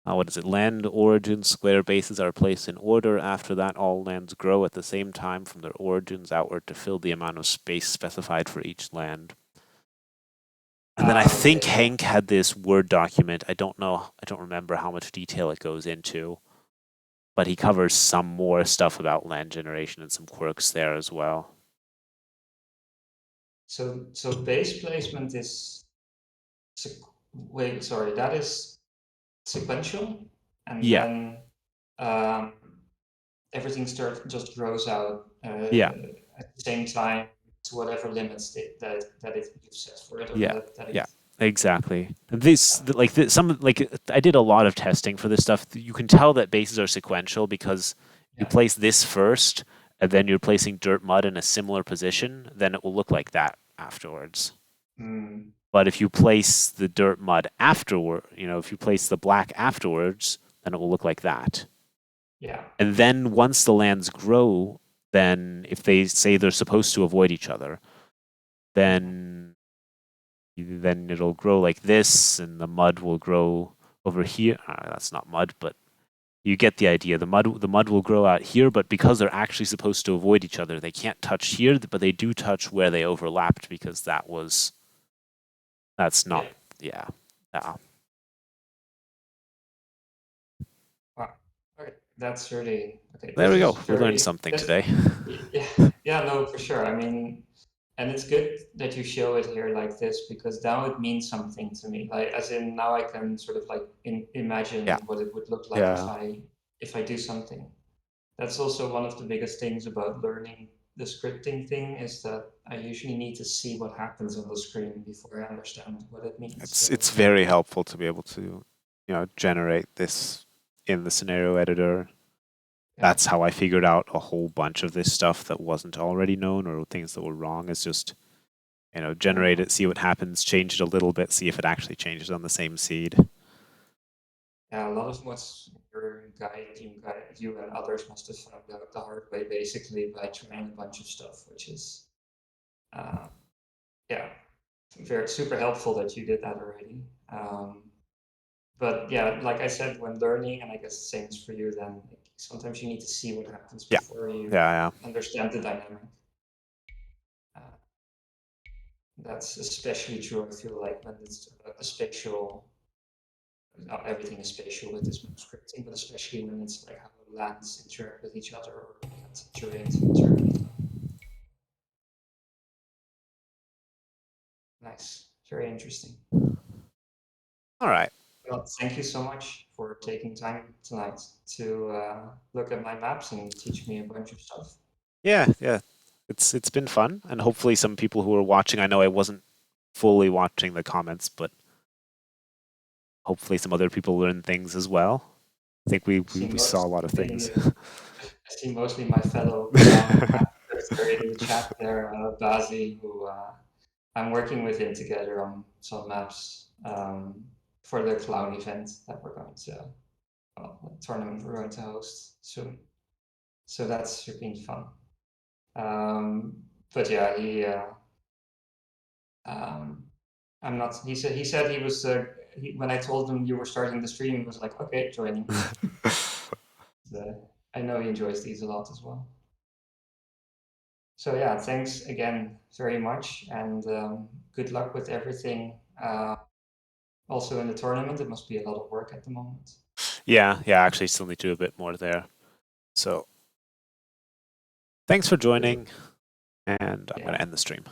What is it? Land origin square bases are placed in order. After that, all lands grow at the same time from their origins outward to fill the amount of space specified for each land. And then I think Hank had this Word document. I don't remember how much detail it goes into, but he covers some more stuff about land generation and some quirks there as well. So base placement is that is sequential, and then everything just grows out at the same time to whatever limits that you've set for it. Exactly. I did a lot of testing for this stuff. You can tell that bases are sequential because you place this first, and then you're placing dirt mud in a similar position, then it will look like that afterwards. But if you place the dirt mud afterward, if you place the black afterwards, then it will look like that. Yeah. And then once the lands grow, then if they say they're supposed to avoid each other, then it'll grow like this, and the mud will grow over here. That's not mud, but you get the idea. The mud will grow out here, but because they're actually supposed to avoid each other, they can't touch here, but they do touch where they overlapped because that's not. Yeah. Wow. Okay. That's really okay. There This we is go. We learned very something this today. yeah, yeah, no, for sure. I mean, and it's good that you show it here like this because now it means something to me. Like, as in now I can sort of like Yeah. imagine what it would look like Yeah. if I do something. That's also one of the biggest things about learning the scripting thing is that I usually need to see what happens on the screen before I understand what it means. So It's very helpful to be able to, generate this in the scenario editor. yeah, That's how I figured out a whole bunch of this stuff that wasn't already known or things that were wrong. Is just, generate it, see what happens, change it a little bit, see if it actually changes on the same seed. yeah, a lot of what you and others must have found out the hard way, basically by trying a bunch of stuff, which is, yeah, very super helpful that you did that already. But yeah, like I said, when learning, and I guess the same is for you, then like, sometimes you need to see what happens Yeah. before you Yeah. understand the dynamic. Uh, that's especially true, I feel like, when it's about the spatial, not everything is spatial with this scripting, but especially when it's like how lands interact with each other or interact. Nice, very interesting. All right. Well, thank you so much for taking time tonight to look at my maps and teach me a bunch of stuff. Yeah. It's been fun, and hopefully some people who are watching. I know I wasn't fully watching the comments, but hopefully some other people learn things as well. I think we saw a lot of things. I see mostly my fellow clown in the chat there, Bazi, who I'm working with him together on some maps for the clown event that we're going to, well, the tournament we're going to host soon. So that's been fun. But yeah, I'm not. He said he was. When I told him you were starting the stream, he was like, "Okay, joining." I know he enjoys these a lot as well. So yeah, thanks again very much, and good luck with everything. Also in the tournament, it must be a lot of work at the moment. Yeah. Actually, still need to do a bit more there. So, thanks for joining, and I'm going to end the stream.